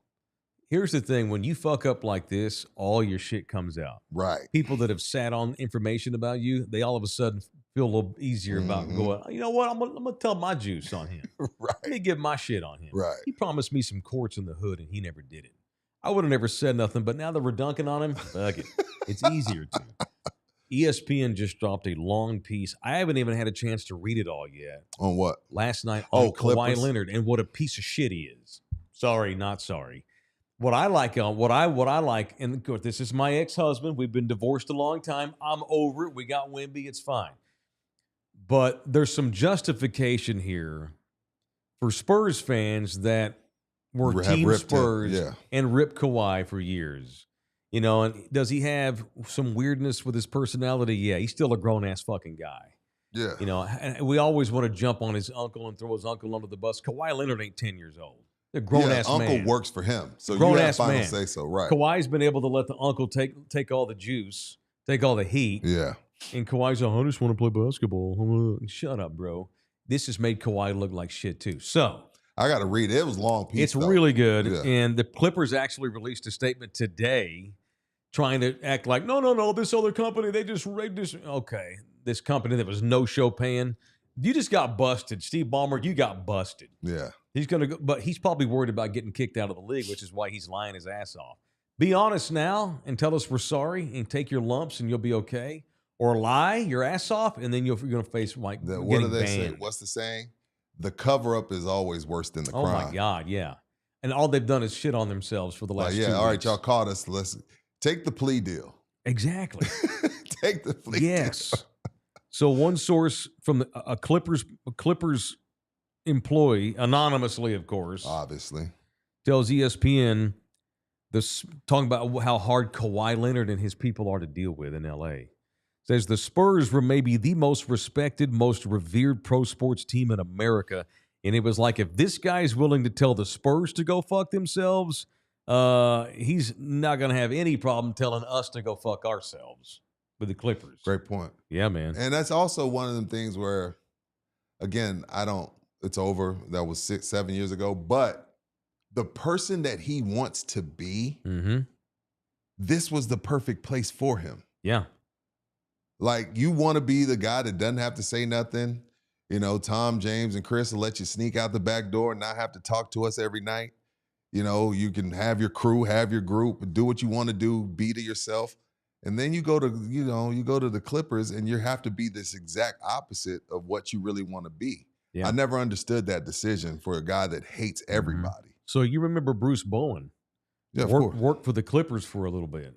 [SPEAKER 2] Here's the thing. When you fuck up like this, all your shit comes out.
[SPEAKER 3] Right.
[SPEAKER 2] People that have sat on information about you, they all of a sudden feel a little easier about going, you know what, I'm gonna tell my juice on him.
[SPEAKER 3] Right.
[SPEAKER 2] Let me give my shit on him.
[SPEAKER 3] Right.
[SPEAKER 2] He promised me some courts in the hood, and he never did it. I would have never said nothing, but now that we're dunking on him, fuck it. It's easier to. ESPN just dropped a long piece. I haven't even had a chance to read it all yet.
[SPEAKER 3] On what?
[SPEAKER 2] Last night on Kawhi
[SPEAKER 3] Clippers.
[SPEAKER 2] Leonard and what a piece of shit he is. Sorry, not sorry. What I like, and of course, this is my ex-husband. We've been divorced a long time. I'm over it. We got Wemby. It's fine. But there's some justification here for Spurs fans that were Team Spurs and ripped Kawhi for years. You know, and does he have some weirdness with his personality? Yeah, he's still a grown-ass fucking guy.
[SPEAKER 3] Yeah.
[SPEAKER 2] You know, and we always want to jump on his uncle and throw his uncle under the bus. Kawhi Leonard ain't 10 years old. They're grown-ass man.
[SPEAKER 3] Uncle works for him. So
[SPEAKER 2] grown
[SPEAKER 3] you have
[SPEAKER 2] ass
[SPEAKER 3] final
[SPEAKER 2] man.
[SPEAKER 3] say so, right.
[SPEAKER 2] Kawhi's been able to let the uncle take all the juice, take all the heat.
[SPEAKER 3] Yeah.
[SPEAKER 2] And Kawhi's like, I just want to play basketball. Shut up, bro. This has made Kawhi look like shit, too. So
[SPEAKER 3] I got to read it. It was a long piece.
[SPEAKER 2] It's really good.
[SPEAKER 3] Yeah.
[SPEAKER 2] And the Clippers actually released a statement today trying to act like, no, this other company, they just okay. This company that was no-show paying, you just got busted. Steve Ballmer, you got busted.
[SPEAKER 3] Yeah.
[SPEAKER 2] He's going to go, but he's probably worried about getting kicked out of the league, which is why he's lying his ass off. Be honest now and tell us we're sorry and take your lumps and you'll be okay. Or lie your ass off and then you're going to face like
[SPEAKER 3] What do they
[SPEAKER 2] banned.
[SPEAKER 3] say? What's the saying? The cover-up is always worse than the crime.
[SPEAKER 2] Oh, my God, yeah. And all they've done is shit on themselves for the last 2 weeks.
[SPEAKER 3] All right, y'all caught us. Let's take the plea deal.
[SPEAKER 2] Exactly.
[SPEAKER 3] Take the plea deal.
[SPEAKER 2] Yes. So one source from a Clippers employee, anonymously, of course,
[SPEAKER 3] obviously,
[SPEAKER 2] tells ESPN this, talking about how hard Kawhi Leonard and his people are to deal with in L.A. Says the Spurs were maybe the most respected, most revered pro sports team in America, and it was like, if this guy's willing to tell the Spurs to go fuck themselves, he's not going to have any problem telling us to go fuck ourselves with the Clippers.
[SPEAKER 3] Great point.
[SPEAKER 2] Yeah, man.
[SPEAKER 3] And that's also one of them things where, again, it's over. That was 6-7 years ago. But the person that he wants to be, this was the perfect place for him.
[SPEAKER 2] Yeah.
[SPEAKER 3] Like, you want to be the guy that doesn't have to say nothing. You know, Tom, James, and Chris will let you sneak out the back door and not have to talk to us every night. You know, you can have your crew, have your group, do what you want to do, be to yourself. And then you go to the Clippers and you have to be this exact opposite of what you really want to be. Yeah. I never understood that decision for a guy that hates everybody.
[SPEAKER 2] So you remember Bruce Bowen?
[SPEAKER 3] Yeah, of course.
[SPEAKER 2] Worked for the Clippers for a little bit.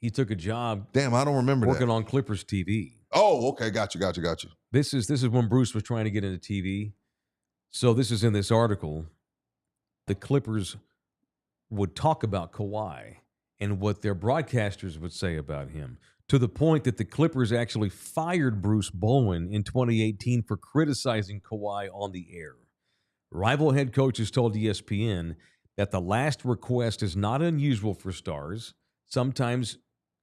[SPEAKER 2] He took a job.
[SPEAKER 3] Damn, I don't remember
[SPEAKER 2] working on Clippers TV.
[SPEAKER 3] Oh, okay, got you.
[SPEAKER 2] This is when Bruce was trying to get into TV. So this is in this article. The Clippers would talk about Kawhi and what their broadcasters would say about him, to the point that the Clippers actually fired Bruce Bowen in 2018 for criticizing Kawhi on the air. Rival head coaches told ESPN that the last request is not unusual for stars. Sometimes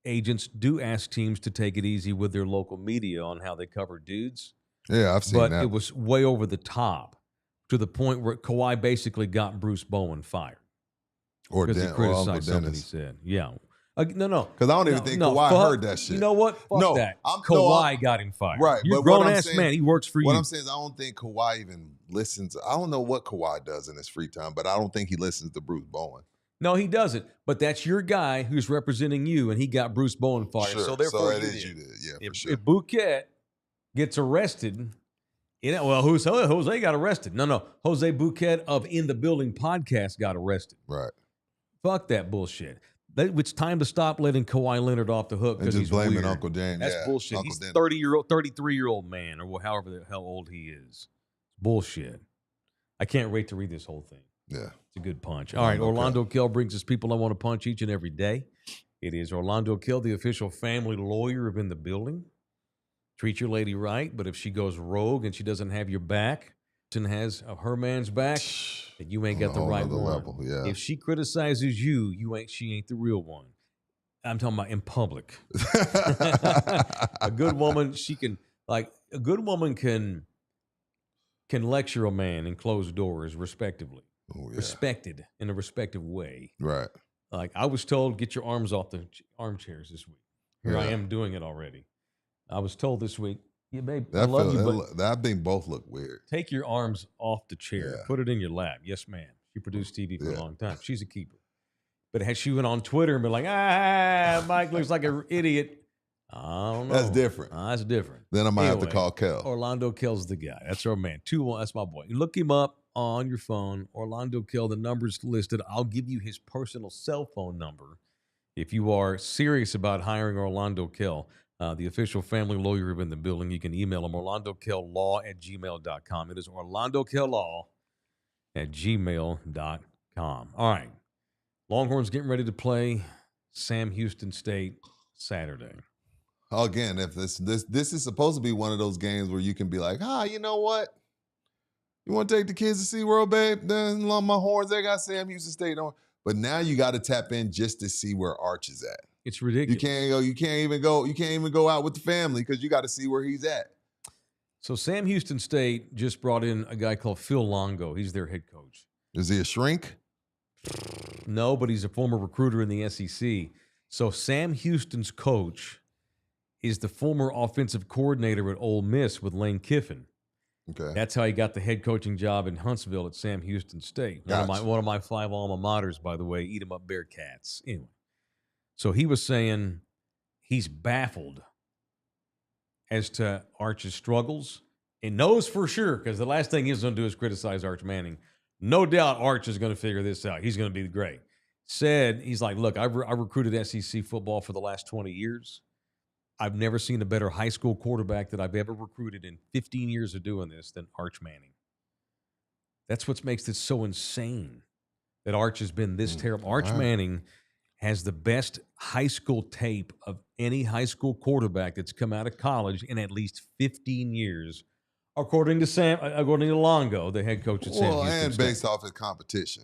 [SPEAKER 2] agents do ask teams to take it easy with their local media on how they cover dudes.
[SPEAKER 3] Yeah, I've seen that.
[SPEAKER 2] But it was way over the top, to the point where Kawhi basically got Bruce Bowen fired.
[SPEAKER 3] Or
[SPEAKER 2] because he criticized something he
[SPEAKER 3] Dennis.
[SPEAKER 2] said. Yeah. No.
[SPEAKER 3] Because I don't even think Kawhi heard that shit.
[SPEAKER 2] You know what? Fuck that. Kawhi got him fired.
[SPEAKER 3] Right.
[SPEAKER 2] You're a grown-ass man. He works for you.
[SPEAKER 3] What I'm saying is I don't think Kawhi even listens. I don't know what Kawhi does in his free time, but I don't think he listens to Bruce Bowen.
[SPEAKER 2] No, he doesn't. But that's your guy who's representing you, and he got Bruce Bowen fired.
[SPEAKER 3] Sure.
[SPEAKER 2] So therefore,
[SPEAKER 3] you did. Yeah, for sure.
[SPEAKER 2] If Bouquet gets arrested, Jose got arrested. No, Jose Bouquet of In the Building podcast got arrested.
[SPEAKER 3] Right.
[SPEAKER 2] Fuck that bullshit. It's time to stop letting Kawhi Leonard off the hook because he's
[SPEAKER 3] blaming
[SPEAKER 2] weird.
[SPEAKER 3] Uncle Dan.
[SPEAKER 2] That's bullshit.
[SPEAKER 3] Uncle
[SPEAKER 2] He's
[SPEAKER 3] Dan.
[SPEAKER 2] 33-year-old man, or however the hell old he is. Bullshit. I can't wait to read this whole thing.
[SPEAKER 3] Yeah.
[SPEAKER 2] It's a good punch. All right, Orlando Kell brings us people I want to punch each and every day. It is Orlando Kell, the official family lawyer of In the Building. Treat your lady right, but if she goes rogue and she doesn't have your back and has her man's back, then you ain't got the right one.
[SPEAKER 3] Level, yeah.
[SPEAKER 2] If she criticizes she ain't the real one. I'm talking about in public. A good woman, can lecture a man in closed doors respectively.
[SPEAKER 3] Oh, yeah.
[SPEAKER 2] Respected in a respective way.
[SPEAKER 3] Right.
[SPEAKER 2] Like I was told, get your arms off the armchairs this week. Here I am doing it already. I was told this week, yeah, babe, I love you, but
[SPEAKER 3] I think both look weird.
[SPEAKER 2] take your arms off the chair.
[SPEAKER 3] Yeah.
[SPEAKER 2] Put it in your lap. Yes, ma'am. She produced TV for a long time. She's a keeper. But had she went on Twitter and been like, Mike looks like an idiot. I don't know.
[SPEAKER 3] That's different.
[SPEAKER 2] That's different.
[SPEAKER 3] Then I might have to call Kell.
[SPEAKER 2] Orlando Kell's the guy. That's our man. 2-1. That's my boy. You look him up on your phone. Orlando Kell, the number's listed. I'll give you his personal cell phone number if you are serious about hiring Orlando Kell, the official family lawyer of In the Building. You can email him, orlandokell@gmail.com. It is orlandokell@gmail.com. All right. Longhorns getting ready to play Sam Houston State Saturday.
[SPEAKER 3] Again, if this is supposed to be one of those games where you can be like, you know what? You want to take the kids to SeaWorld, babe? Then my horns, they got Sam Houston State on. But now you got to tap in just to see where Arch is at.
[SPEAKER 2] It's ridiculous.
[SPEAKER 3] You can't even go out with the family because you got to see where he's at.
[SPEAKER 2] So Sam Houston State just brought in a guy called Phil Longo. He's their head coach.
[SPEAKER 3] Is he a shrink?
[SPEAKER 2] No, but he's a former recruiter in the SEC. So Sam Houston's coach is the former offensive coordinator at Ole Miss with Lane Kiffin.
[SPEAKER 3] Okay.
[SPEAKER 2] That's how he got the head coaching job in Huntsville at Sam Houston State.
[SPEAKER 3] Gotcha.
[SPEAKER 2] One of my 5 alma maters, by the way, eat 'em up Bearcats. Anyway, so he was saying he's baffled as to Arch's struggles and knows for sure, because the last thing he's going to do is criticize Arch Manning. No doubt Arch is going to figure this out. He's going to be great. He's like, look, I've recruited SEC football for the last 20 years. I've never seen a better high school quarterback that I've ever recruited in 15 years of doing this than Arch Manning. That's what makes this so insane that Arch has been this terrible. Arch Manning has the best high school tape of any high school quarterback that's come out of college in at least 15 years, according to Longo, the head coach at Sam Houston
[SPEAKER 3] and
[SPEAKER 2] State.
[SPEAKER 3] based off his competition.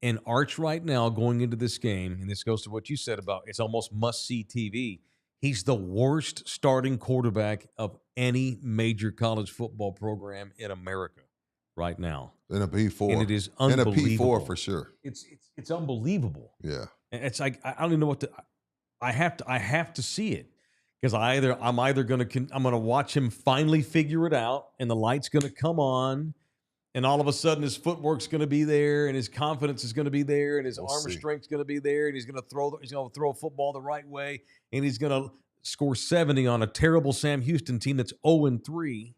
[SPEAKER 2] And Arch right now going into this game, and this goes to what you said about it's almost must-see TV. He's the worst starting quarterback of any major college football program in America right now.
[SPEAKER 3] In a P4.
[SPEAKER 2] And it is unbelievable.
[SPEAKER 3] In a P4 for sure.
[SPEAKER 2] It's unbelievable.
[SPEAKER 3] Yeah.
[SPEAKER 2] And it's like I don't even know what to. I have to see it because I'm gonna watch him finally figure it out, and the light's gonna come on, and all of a sudden his footwork's gonna be there, and his confidence is gonna be there, and his arm strength's gonna be there, and he's gonna throw a football the right way, and he's gonna score 70 on a terrible Sam Houston team that's 0-3,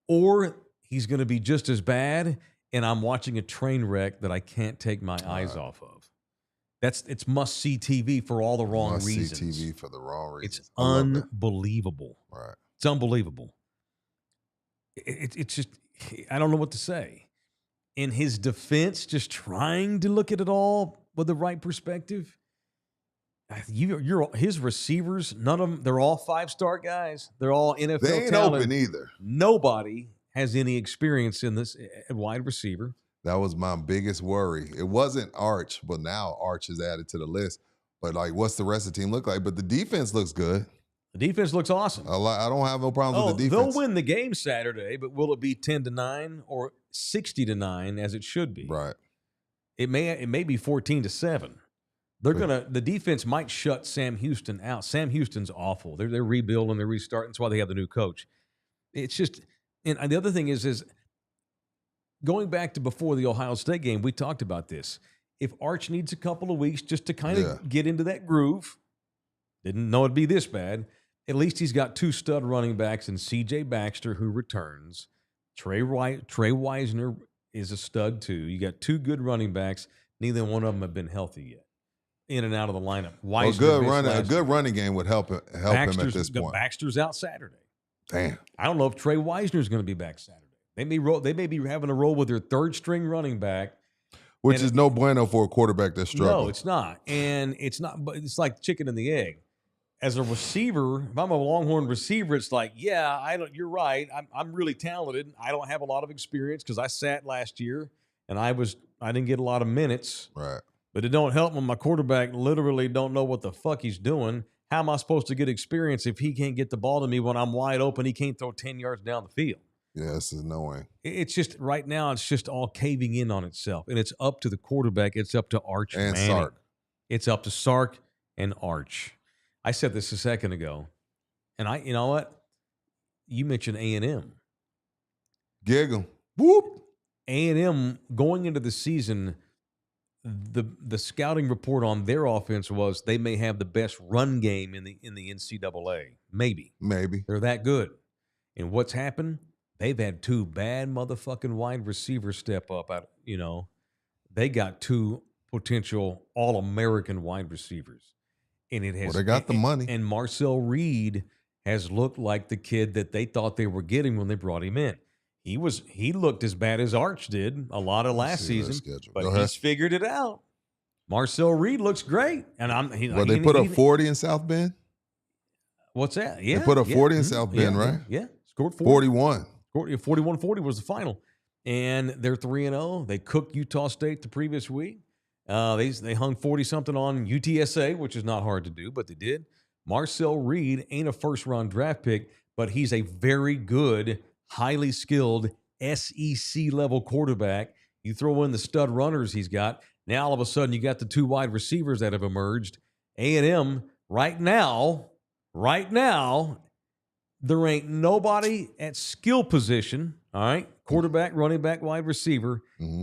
[SPEAKER 2] or he's gonna be just as bad, and I'm watching a train wreck that I can't take my eyes off of. It's must-see TV for all the wrong reasons.
[SPEAKER 3] Must-see TV for the wrong reasons.
[SPEAKER 2] It's unbelievable.
[SPEAKER 3] Right.
[SPEAKER 2] It's unbelievable. It's just, I don't know what to say. In his defense, just trying to look at it all with the right perspective, his receivers, none of them, they're all 5-star guys. They're all NFL
[SPEAKER 3] They ain't
[SPEAKER 2] talent.
[SPEAKER 3] open either.
[SPEAKER 2] Nobody has any experience in this at wide receiver.
[SPEAKER 3] That was my biggest worry. It wasn't Arch, but now Arch is added to the list. But, what's the rest of the team look like? But the defense looks good.
[SPEAKER 2] The defense looks awesome.
[SPEAKER 3] I don't have no problems with the defense.
[SPEAKER 2] They'll win the game Saturday, but will it be 10-9 or 60-9 as it should be?
[SPEAKER 3] Right.
[SPEAKER 2] It may be 14-7. The defense might shut Sam Houston out. Sam Houston's awful. They're rebuilding, they're restarting. That's why they have the new coach. It's just, and the other thing is going back to before the Ohio State game, we talked about this. If Arch needs a couple of weeks just to kind of get into that groove, didn't know it'd be this bad, at least he's got 2 stud running backs in C.J. Baxter, who returns. Trey Wisner is a stud, too. You got 2 good running backs. Neither one of them have been healthy yet. In and out of the lineup.
[SPEAKER 3] A good running game would help him at this point.
[SPEAKER 2] Baxter's out Saturday.
[SPEAKER 3] Damn.
[SPEAKER 2] I don't know if Trey Wisner's going to be back Saturday. They may be having to roll with their third string running back.
[SPEAKER 3] Which is no bueno for a quarterback that's struggling.
[SPEAKER 2] No, it's not. And it's not, but it's like chicken and the egg. As a receiver, if I'm a Longhorn receiver, it's like, you're right. I'm really talented. I don't have a lot of experience because I sat last year and I didn't get a lot of minutes.
[SPEAKER 3] Right.
[SPEAKER 2] But it don't help when my quarterback literally don't know what the fuck he's doing. How am I supposed to get experience if he can't get the ball to me when I'm wide open? He can't throw 10 yards down the field.
[SPEAKER 3] Yeah, this is annoying.
[SPEAKER 2] It's just right now, it's just all caving in on itself. And it's up to the quarterback. It's up to Arch
[SPEAKER 3] and
[SPEAKER 2] Manning.
[SPEAKER 3] Sark.
[SPEAKER 2] It's up to Sark and Arch. I said this a second ago. And you know what? You mentioned A&M.
[SPEAKER 3] Giggle. Whoop.
[SPEAKER 2] A&M going into the season, the scouting report on their offense was they may have the best run game in the NCAA. Maybe. They're that good. And what's happened? They've had two bad motherfucking wide receivers step up. They got two potential All-American wide receivers. And it has
[SPEAKER 3] they got the money.
[SPEAKER 2] And Marcel Reed has looked like the kid that they thought they were getting when they brought him in. He looked as bad as Arch did a lot of last season, but he's figured it out. Marcel Reed looks great, and
[SPEAKER 3] they put up 40 in South Bend.
[SPEAKER 2] What's that? Yeah,
[SPEAKER 3] they put up 40 in South Bend, right?
[SPEAKER 2] Yeah, scored
[SPEAKER 3] 41.
[SPEAKER 2] 41-40 was the final, and they're 3-0. They cooked Utah State the previous week. They hung 40-something on UTSA, which is not hard to do, but they did. Marcel Reed ain't a first-round draft pick, but he's a very good, highly skilled SEC-level quarterback. You throw in the stud runners he's got. Now, all of a sudden, you got the two wide receivers that have emerged. A&M, right now, there ain't nobody at skill position, all right? Quarterback, running back, wide receiver.
[SPEAKER 3] Mm-hmm.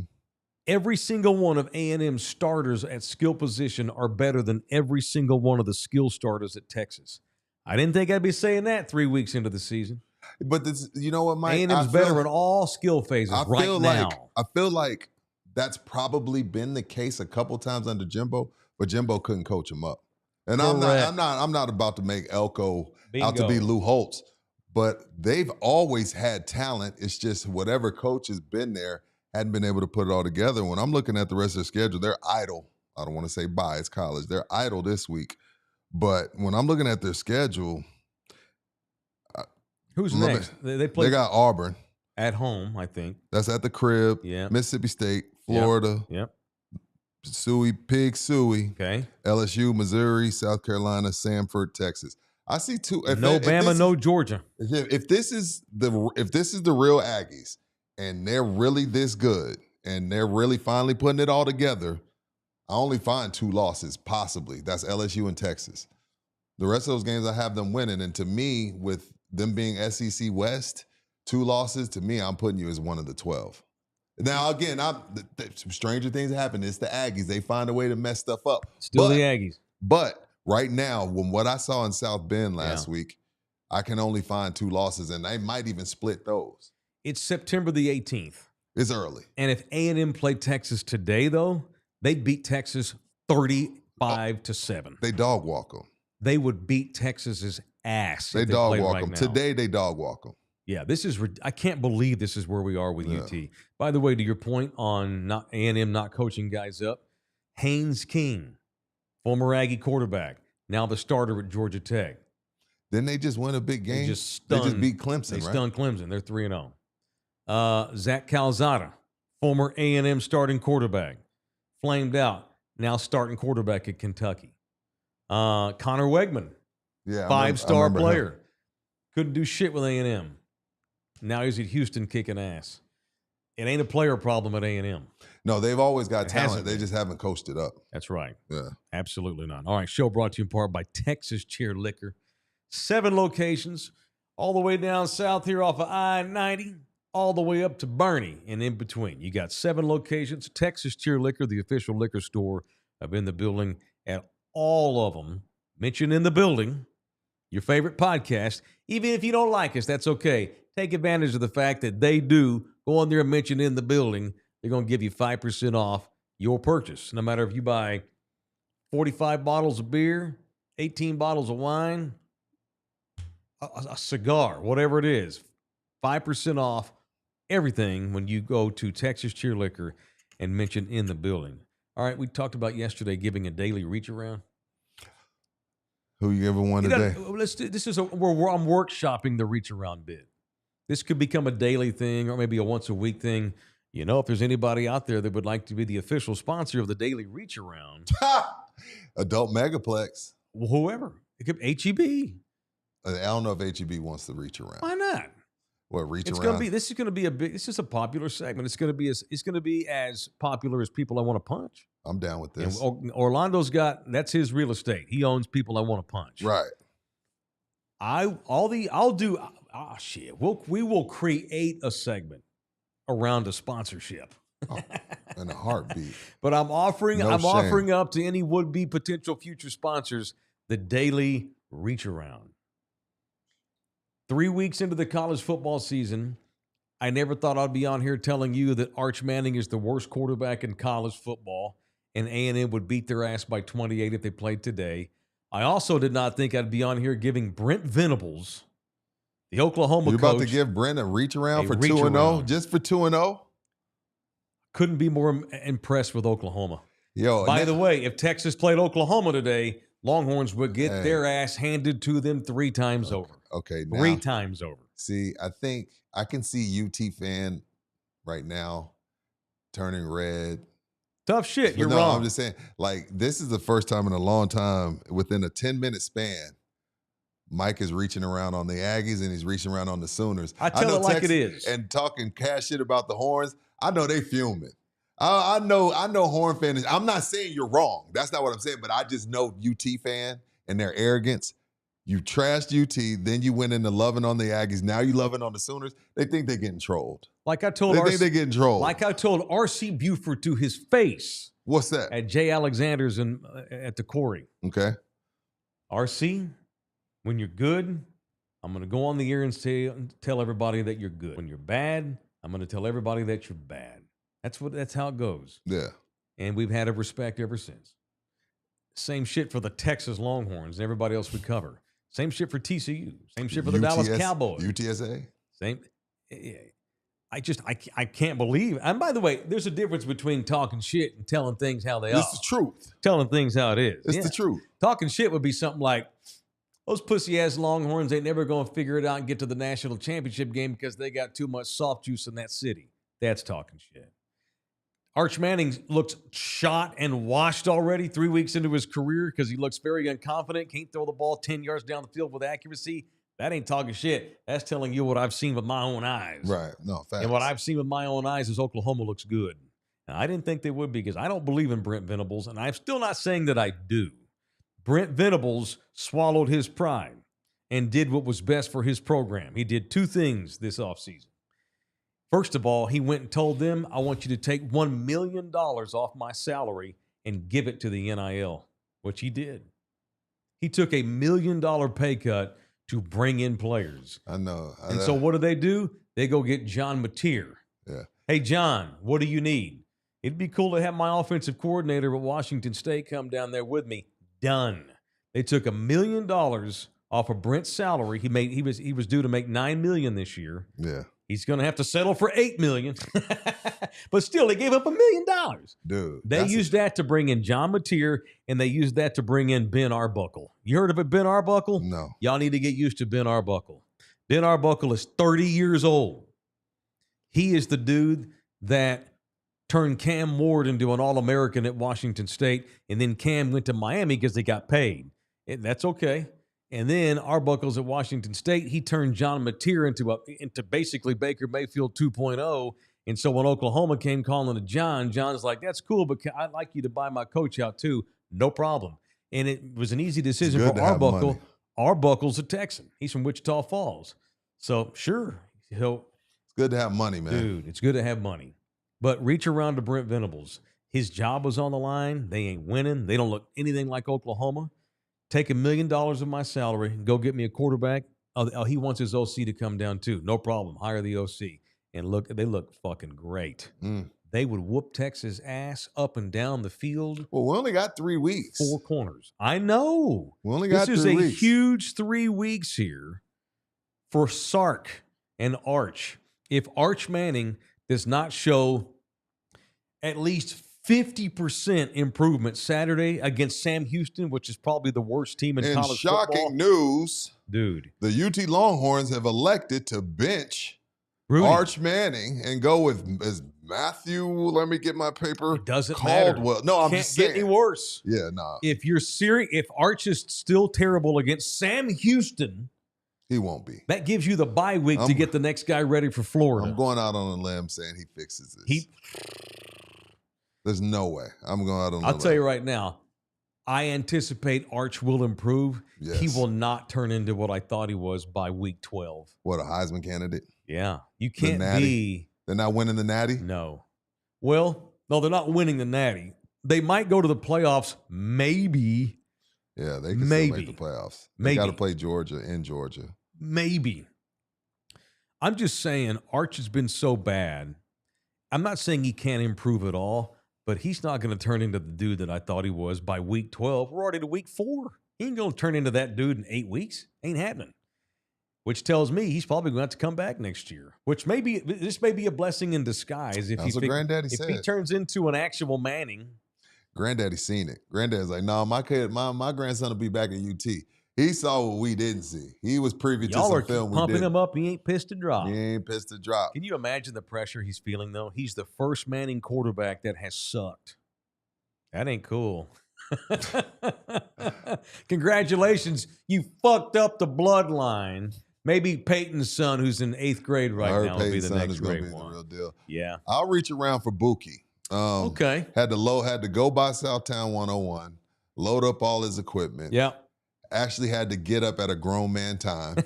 [SPEAKER 2] Every single one of A&M's starters at skill position are better than every single one of the skill starters at Texas. I didn't think I'd be saying that 3 weeks into the season.
[SPEAKER 3] But you know what, Mike?
[SPEAKER 2] A&M's better in all skill phases now.
[SPEAKER 3] I feel like that's probably been the case a couple times under Jimbo, but Jimbo couldn't coach him up. And I'm not about to make Elko out to be Lou Holtz, but they've always had talent. It's just whatever coach has been there hadn't been able to put it all together. When I'm looking at the rest of the schedule, they're idle. I don't want to say bye, it's college. They're idle this week. But when I'm looking at their schedule,
[SPEAKER 2] who's next? They
[SPEAKER 3] got Auburn
[SPEAKER 2] at home, I think.
[SPEAKER 3] That's at the crib.
[SPEAKER 2] Yeah.
[SPEAKER 3] Mississippi State, Florida.
[SPEAKER 2] Yep.
[SPEAKER 3] Pig Suey.
[SPEAKER 2] Okay.
[SPEAKER 3] LSU, Missouri, South Carolina, Samford, Texas. I see two.
[SPEAKER 2] No Bama, no Georgia.
[SPEAKER 3] If this is the real Aggies and they're really this good and they're really finally putting it all together, I only find 2 losses possibly. That's LSU and Texas. The rest of those games I have them winning, and to me, with them being SEC West, 2 losses, to me, I'm putting you as one of the 12. Now, again, stranger things happen. It's the Aggies. They find a way to mess stuff up.
[SPEAKER 2] Still the Aggies.
[SPEAKER 3] But right now, when what I saw in South Bend last week, I can only find 2 losses, and they might even split those.
[SPEAKER 2] It's September the 18th.
[SPEAKER 3] It's early.
[SPEAKER 2] And if A&M played Texas today, though, they'd beat Texas 35-7.
[SPEAKER 3] They dog walk them.
[SPEAKER 2] They would beat Texas's ass.
[SPEAKER 3] They dog walk them. Today, they dog walk them.
[SPEAKER 2] Yeah, I can't believe this is where we are with UT. By the way, to your point on A&M not coaching guys up, Haynes King, former Aggie quarterback, now the starter at Georgia Tech.
[SPEAKER 3] Didn't they just win a big game?
[SPEAKER 2] They just beat Clemson, They stunned Clemson. They're 3-0. Zach Calzada, former A&M starting quarterback, flamed out, now starting quarterback at Kentucky. Connor Wegman, 5-star player. Him. Couldn't do shit with A&M. Now he's at Houston kicking ass. It ain't a player problem at A&M.
[SPEAKER 3] No, they've always got talent. They just haven't coached it up.
[SPEAKER 2] That's right.
[SPEAKER 3] Yeah.
[SPEAKER 2] Absolutely not. All right, show brought to you in part by Texas Chair Liquor. 7 locations, all the way down south here off of I-90, all the way up to Bernie and in between. You got 7 locations. Texas Chair Liquor, the official liquor store. I've been in the building at all of them. Mentioned in the building, your favorite podcast. Even if you don't like us, that's okay. Take advantage of the fact that they do go on there and mention in the building. They're going to give you 5% off your purchase. No matter if you buy 45 bottles of beer, 18 bottles of wine, a cigar, whatever it is, 5% off everything when you go to Texas Cheer Liquor and mention In the Building. All right, we talked about yesterday giving a daily reach around.
[SPEAKER 3] Who you giving one today?
[SPEAKER 2] I'm workshopping the reach around bit. This could become a daily thing or maybe a once a week thing. You know, if there's anybody out there that would like to be the official sponsor of the daily reach around,
[SPEAKER 3] Adult Megaplex,
[SPEAKER 2] whoever, it could HEB.
[SPEAKER 3] I don't know if HEB wants to reach around.
[SPEAKER 2] Why not?
[SPEAKER 3] What reach
[SPEAKER 2] it's
[SPEAKER 3] around?
[SPEAKER 2] Gonna be. This is going to be a big. This is a popular segment. It's going to be as popular as People I Want to Punch.
[SPEAKER 3] I'm down with this.
[SPEAKER 2] And Orlando's got, that's his real estate. He owns People I Want to Punch.
[SPEAKER 3] Right.
[SPEAKER 2] We will create a segment around a sponsorship.
[SPEAKER 3] Oh, in a heartbeat.
[SPEAKER 2] But I'm offering
[SPEAKER 3] No shame.
[SPEAKER 2] offering up to any would-be potential future sponsors the daily reach around. 3 weeks into the college football season, I never thought I'd be on here telling you that Arch Manning is the worst quarterback in college football and A&M would beat their ass by 28 if they played today. I also did not think I'd be on here giving Brent Venables, the Oklahoma coach.
[SPEAKER 3] You're about to give Brent a reach around for 2-0? Just for 2-0?
[SPEAKER 2] Couldn't be more impressed with Oklahoma.
[SPEAKER 3] Yo,
[SPEAKER 2] by the way, if Texas played Oklahoma today, Longhorns would get their ass handed to them 3 times over.
[SPEAKER 3] Okay.
[SPEAKER 2] Now, 3 times over.
[SPEAKER 3] See, I think I can see UT fan right now turning red.
[SPEAKER 2] Tough shit. You're wrong.
[SPEAKER 3] I'm just saying, like, this is the first time in a long time within a 10-minute span, Mike is reaching around on the Aggies and he's reaching around on the Sooners.
[SPEAKER 2] I tell it like it is.
[SPEAKER 3] And talking cash shit about the Horns, I know they fuming. I know Horn fans. I'm not saying you're wrong. That's not what I'm saying, but I just know UT fan and their arrogance. You trashed UT, then you went into loving on the Aggies. Now you loving on the Sooners. They think they're getting trolled.
[SPEAKER 2] Like I told
[SPEAKER 3] think they're getting trolled.
[SPEAKER 2] Like I told R.C. Buford to his face.
[SPEAKER 3] What's that?
[SPEAKER 2] At Jay Alexander's at the Quarry.
[SPEAKER 3] Okay.
[SPEAKER 2] R.C., when you're good, I'm going to go on the air and tell everybody that you're good. When you're bad, I'm going to tell everybody that you're bad. That's how it goes.
[SPEAKER 3] Yeah.
[SPEAKER 2] And we've had a respect ever since. Same shit for the Texas Longhorns and everybody else we cover. Same shit for TCU. Same shit for the Dallas Cowboys.
[SPEAKER 3] UTSA.
[SPEAKER 2] Same. I can't believe. And by the way, there's a difference between talking shit and telling things how they are.
[SPEAKER 3] It's the truth.
[SPEAKER 2] Telling things how it is.
[SPEAKER 3] It's the truth.
[SPEAKER 2] Talking shit would be something like, those pussy-ass Longhorns ain't never going to figure it out and get to the national championship game because they got too much soft juice in that city. That's talking shit. Arch Manning looks shot and washed already 3 weeks into his career because he looks very unconfident, can't throw the ball 10 yards down the field with accuracy. That ain't talking shit. That's telling you what I've seen with my own eyes.
[SPEAKER 3] Right. No, facts.
[SPEAKER 2] And what I've seen with my own eyes is Oklahoma looks good. And I didn't think they would be because I don't believe in Brent Venables, and I'm still not saying that I do. Brent Venables swallowed his pride and did what was best for his program. He did 2 things this offseason. First of all, he went and told them, I want you to take $1 million off my salary and give it to the NIL, which he did. He took a $1 million pay cut to bring in players.
[SPEAKER 3] I know.
[SPEAKER 2] So what do? They go get John Mateer.
[SPEAKER 3] Yeah.
[SPEAKER 2] Hey, John, what do you need? It'd be cool to have my offensive coordinator at Washington State come down there with me. Done. They took $1 million off of Brent's salary. He was due to make $9 million this year.
[SPEAKER 3] Yeah.
[SPEAKER 2] He's going to have to settle for $8 million. But still, they gave up $1 million.
[SPEAKER 3] Dude.
[SPEAKER 2] They used that to bring in John Mateer, and they used that to bring in Ben Arbuckle. You heard of it, Ben Arbuckle?
[SPEAKER 3] No.
[SPEAKER 2] Y'all need to get used to Ben Arbuckle. Ben Arbuckle is 30 years old. He is the dude that turned Cam Ward into an All-American at Washington State, and then Cam went to Miami because they got paid. That's okay. And then Arbuckle's at Washington State. He turned John Mateer into basically Baker Mayfield 2.0. And so when Oklahoma came calling to John, John's like, that's cool, but I'd like you to buy my coach out too. No problem. And it was an easy decision for Arbuckle. Arbuckle's a Texan. He's from Wichita Falls. So sure.
[SPEAKER 3] It's good to have money, man.
[SPEAKER 2] Dude, it's good to have money. But reach around to Brent Venables. His job was on the line. They ain't winning. They don't look anything like Oklahoma. Take $1 million of my salary and go get me a quarterback. Oh, he wants his OC to come down too. No problem. Hire the OC. And look, they look fucking great. they would whoop Texas' ass up and down the field.
[SPEAKER 3] Well, we only got 3 weeks.
[SPEAKER 2] 4 corners. I know.
[SPEAKER 3] We only got 3 weeks.
[SPEAKER 2] This is a huge 3 weeks here for Sark and Arch. If Arch Manning does not show at least 50% improvement Saturday against Sam Houston, which is probably the worst team in college football.
[SPEAKER 3] Shocking news,
[SPEAKER 2] dude.
[SPEAKER 3] The UT Longhorns have elected to bench
[SPEAKER 2] Rudy.
[SPEAKER 3] Arch Manning and go with Matthew. Let me get my paper.
[SPEAKER 2] It doesn't
[SPEAKER 3] Caldwell.
[SPEAKER 2] matter.
[SPEAKER 3] No, I'm
[SPEAKER 2] Can't
[SPEAKER 3] just saying.
[SPEAKER 2] get any worse.
[SPEAKER 3] Yeah, nah.
[SPEAKER 2] If you're serious, if Arch is still terrible against Sam Houston,
[SPEAKER 3] he won't be.
[SPEAKER 2] That gives you the bye week to get the next guy ready for Florida.
[SPEAKER 3] I'm going out on a limb saying he fixes this. There's no way. I'm going out on a limb.
[SPEAKER 2] I'll tell you right now, I anticipate Arch will improve.
[SPEAKER 3] Yes.
[SPEAKER 2] He will not turn into what I thought he was by week 12.
[SPEAKER 3] What, a Heisman candidate?
[SPEAKER 2] Yeah. You can't be.
[SPEAKER 3] They're not winning the Natty?
[SPEAKER 2] No. Well, no, they're not winning the Natty. They might go to the playoffs, maybe.
[SPEAKER 3] Yeah, they can still make the playoffs. They got to play Georgia in Georgia.
[SPEAKER 2] Maybe. I'm just saying Arch has been so bad. I'm not saying he can't improve at all, but he's not going to turn into the dude that I thought he was by week 12. We're already to week 4. He ain't going to turn into that dude in 8 weeks. Ain't happening. Which tells me he's probably going to have to come back next year. Which this may be a blessing in disguise if he turns into an actual Manning.
[SPEAKER 3] Granddaddy seen it. Granddaddy's like, no, my grandson will be back at UT. He saw what we didn't see. He was privy to some film we didn't.
[SPEAKER 2] Y'all are pumping him up. He ain't pissed to drop.
[SPEAKER 3] He ain't pissed to drop.
[SPEAKER 2] Can you imagine the pressure he's feeling, though? He's the first Manning quarterback that has sucked. That ain't cool. Congratulations. You fucked up the bloodline. Maybe Peyton's son, who's in 8th grade right now, will be the next great one.
[SPEAKER 3] The real deal.
[SPEAKER 2] Yeah.
[SPEAKER 3] I'll reach around for Buki.
[SPEAKER 2] Okay.
[SPEAKER 3] Had to go by Southtown 101, load up all his equipment.
[SPEAKER 2] Yeah.
[SPEAKER 3] Actually had to get up at a grown man time.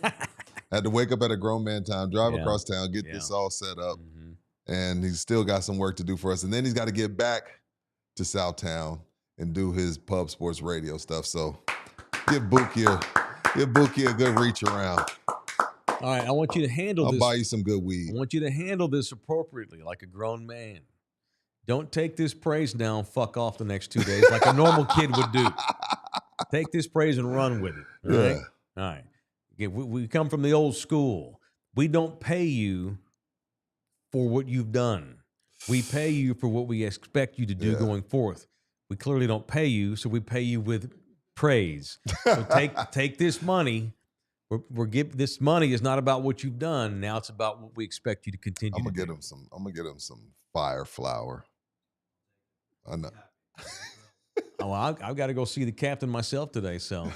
[SPEAKER 3] Had to wake up at a grown man time, drive across town, get this all set up. Mm-hmm. And he's still got some work to do for us. And then he's got to get back to Southtown and do his pub sports radio stuff. So give Buki a good reach around.
[SPEAKER 2] All right, I want you to handle this.
[SPEAKER 3] I'll buy you some good weed.
[SPEAKER 2] I want you to handle this appropriately, like a grown man. Don't take this praise now and fuck off the next 2 days like a normal kid would do. Take this praise and run with it. All right? All right. Okay, we come from the old school. We don't pay you for what you've done. We pay you for what we expect you to do going forth. We clearly don't pay you, so we pay you with praise. So take this money. This money is not about what you've done. Now it's about what we expect you to continue. I'm gonna get
[SPEAKER 3] him some fire flour. I know.
[SPEAKER 2] Oh, I've got to go see the captain myself today. So,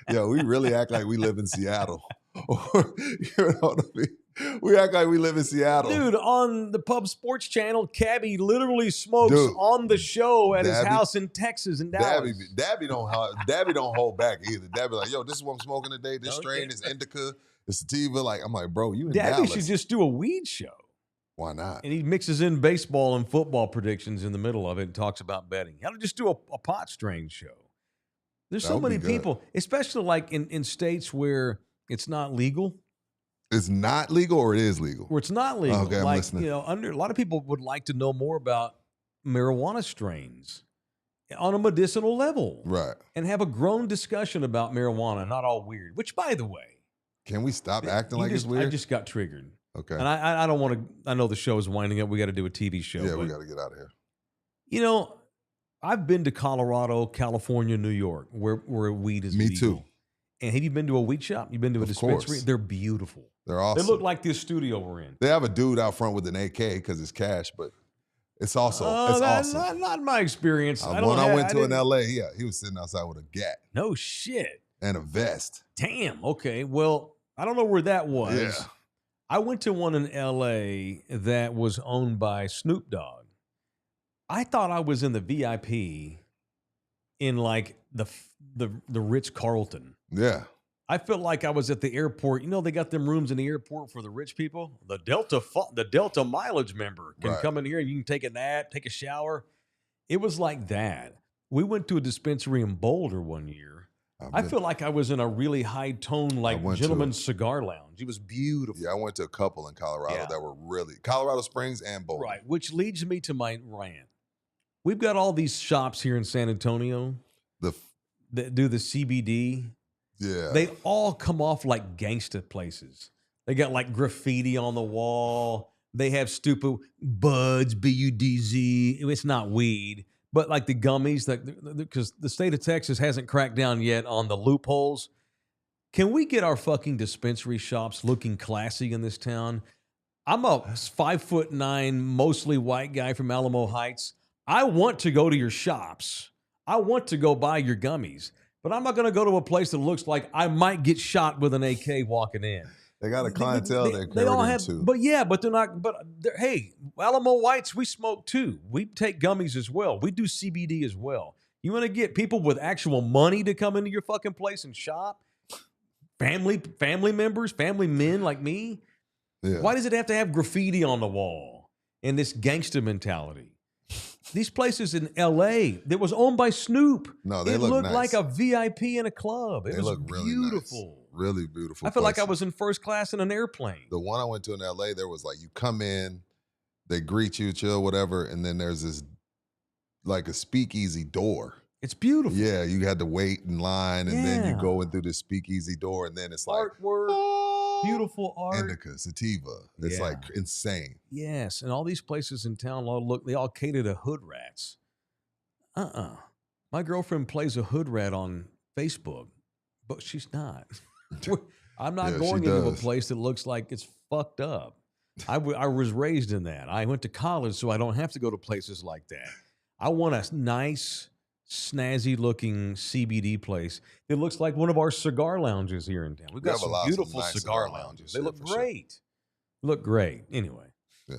[SPEAKER 3] yeah, we really act like we live in Seattle. Or, you know what I mean? We act like we live in Seattle.
[SPEAKER 2] Dude, on the Pub Sports Channel, Cabby literally smokes on the show at his house in Texas and Dallas.
[SPEAKER 3] Dabby don't hold back either. Dabby like, yo, this is what I'm smoking today. This strain is indica, it's sativa. Like, I'm like, bro, you in Dallas.
[SPEAKER 2] Dabby should just do a weed show.
[SPEAKER 3] Why not?
[SPEAKER 2] And he mixes in baseball and football predictions in the middle of it and talks about betting. How to just do a pot strain show. There's so many people, especially like in states where it's not legal.
[SPEAKER 3] It's not legal or it is legal?
[SPEAKER 2] Where it's not legal.
[SPEAKER 3] Okay, I'm listening.
[SPEAKER 2] You know, a lot of people would like to know more about marijuana strains on a medicinal level.
[SPEAKER 3] Right.
[SPEAKER 2] And have a grown discussion about marijuana, not all weird. Which, by the way.
[SPEAKER 3] Can we stop acting like it's weird?
[SPEAKER 2] I just got triggered.
[SPEAKER 3] Okay.
[SPEAKER 2] And I don't want to, I know the show is winding up. We got to do a TV show.
[SPEAKER 3] Yeah, we got to get out of here.
[SPEAKER 2] You know, I've been to Colorado, California, New York, where weed is legal.
[SPEAKER 3] Me too.
[SPEAKER 2] And have you been to a weed shop? You've been to a dispensary?
[SPEAKER 3] Course.
[SPEAKER 2] They're beautiful.
[SPEAKER 3] They're awesome.
[SPEAKER 2] They look like this studio we're in.
[SPEAKER 3] They have a dude out front with an AK because it's cash, but it's also it's awesome.
[SPEAKER 2] Not my experience.
[SPEAKER 3] When I went to in LA, he was sitting outside with a gat.
[SPEAKER 2] No shit.
[SPEAKER 3] And a vest.
[SPEAKER 2] Damn. Okay. Well, I don't know where that was.
[SPEAKER 3] Yeah.
[SPEAKER 2] I went to one in LA that was owned by Snoop Dogg. I thought I was in the VIP in like the Ritz-Carlton.
[SPEAKER 3] Yeah.
[SPEAKER 2] I felt like I was at the airport. You know, they got them rooms in the airport for the rich people. The Delta mileage member can come in here and you can take a nap, take a shower. It was like that. We went to a dispensary in Boulder one year. I feel like I was in a really high tone, like gentleman's cigar lounge. It was beautiful.
[SPEAKER 3] Yeah, I went to a couple in Colorado that were really Colorado Springs and Boulder.
[SPEAKER 2] Right, which leads me to my rant. We've got all these shops here in San Antonio that do the CBD.
[SPEAKER 3] Yeah.
[SPEAKER 2] They all come off like gangsta places. They got like graffiti on the wall. They have stupid buds, B-U-D-Z. It's not weed, but like the gummies, because the state of Texas hasn't cracked down yet on the loopholes. Can we get our fucking dispensary shops looking classy in this town? I'm a 5'9", mostly white guy from Alamo Heights. I want to go to your shops. I want to go buy your gummies, but I'm not going to go to a place that looks like I might get shot with an AK walking in.
[SPEAKER 3] They got a clientele they
[SPEAKER 2] all have,
[SPEAKER 3] too.
[SPEAKER 2] But they're not. But hey, Alamo Whites, we smoke too. We take gummies as well. We do CBD as well. You want to get people with actual money to come into your fucking place and shop? Family members, family men like me. Yeah. Why does it have to have graffiti on the wall and this gangster mentality? These places in L.A. that was owned by Snoop.
[SPEAKER 3] No, they looked nice.
[SPEAKER 2] Like a VIP in a club. It was beautiful.
[SPEAKER 3] Nice. Really beautiful.
[SPEAKER 2] I feel like I was in first class in an airplane.
[SPEAKER 3] The one I went to in L.A., there was like, you come in, they greet you, chill, whatever, and then there's this like a speakeasy door.
[SPEAKER 2] It's beautiful.
[SPEAKER 3] Yeah, you had to wait in line, and then you go in through the speakeasy door, and then it's like
[SPEAKER 2] artwork, beautiful art,
[SPEAKER 3] indica, sativa. It's like insane.
[SPEAKER 2] Yes, and all these places in town, they all cater to hood rats. My girlfriend plays a hood rat on Facebook, but she's not. I'm not going into a place that looks like it's fucked up. I was raised in that. I went to college, so I don't have to go to places like that. I want a nice, snazzy-looking CBD place that looks like one of our cigar lounges here in town. We've got some beautiful cigar lounges. They look great. Sure. Look great. Anyway,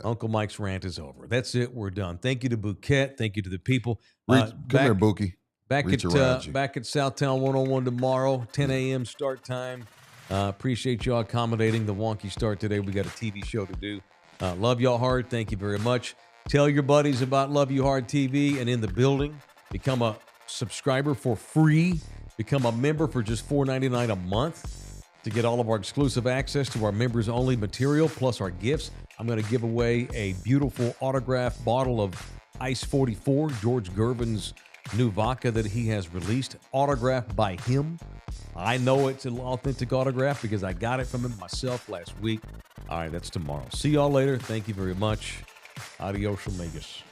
[SPEAKER 2] Uncle Mike's rant is over. That's it. We're done. Thank you to Bouquet. Thank you to the people.
[SPEAKER 3] Come here, Bookie.
[SPEAKER 2] Back at Southtown 101 tomorrow, 10 a.m. start time. Appreciate y'all accommodating the wonky start today. We got a TV show to do. Love y'all hard. Thank you very much. Tell your buddies about Love You Hard TV and In the Building. Become a subscriber for free. Become a member for just $4.99 a month to get all of our exclusive access to our members-only material, plus our gifts. I'm going to give away a beautiful autographed bottle of Ice 44, George Gervin's new vodka that he has released, autographed by him. I know it's an authentic autograph because I got it from him myself last week. All right, that's tomorrow. See y'all later. Thank you very much. Adios, amigos.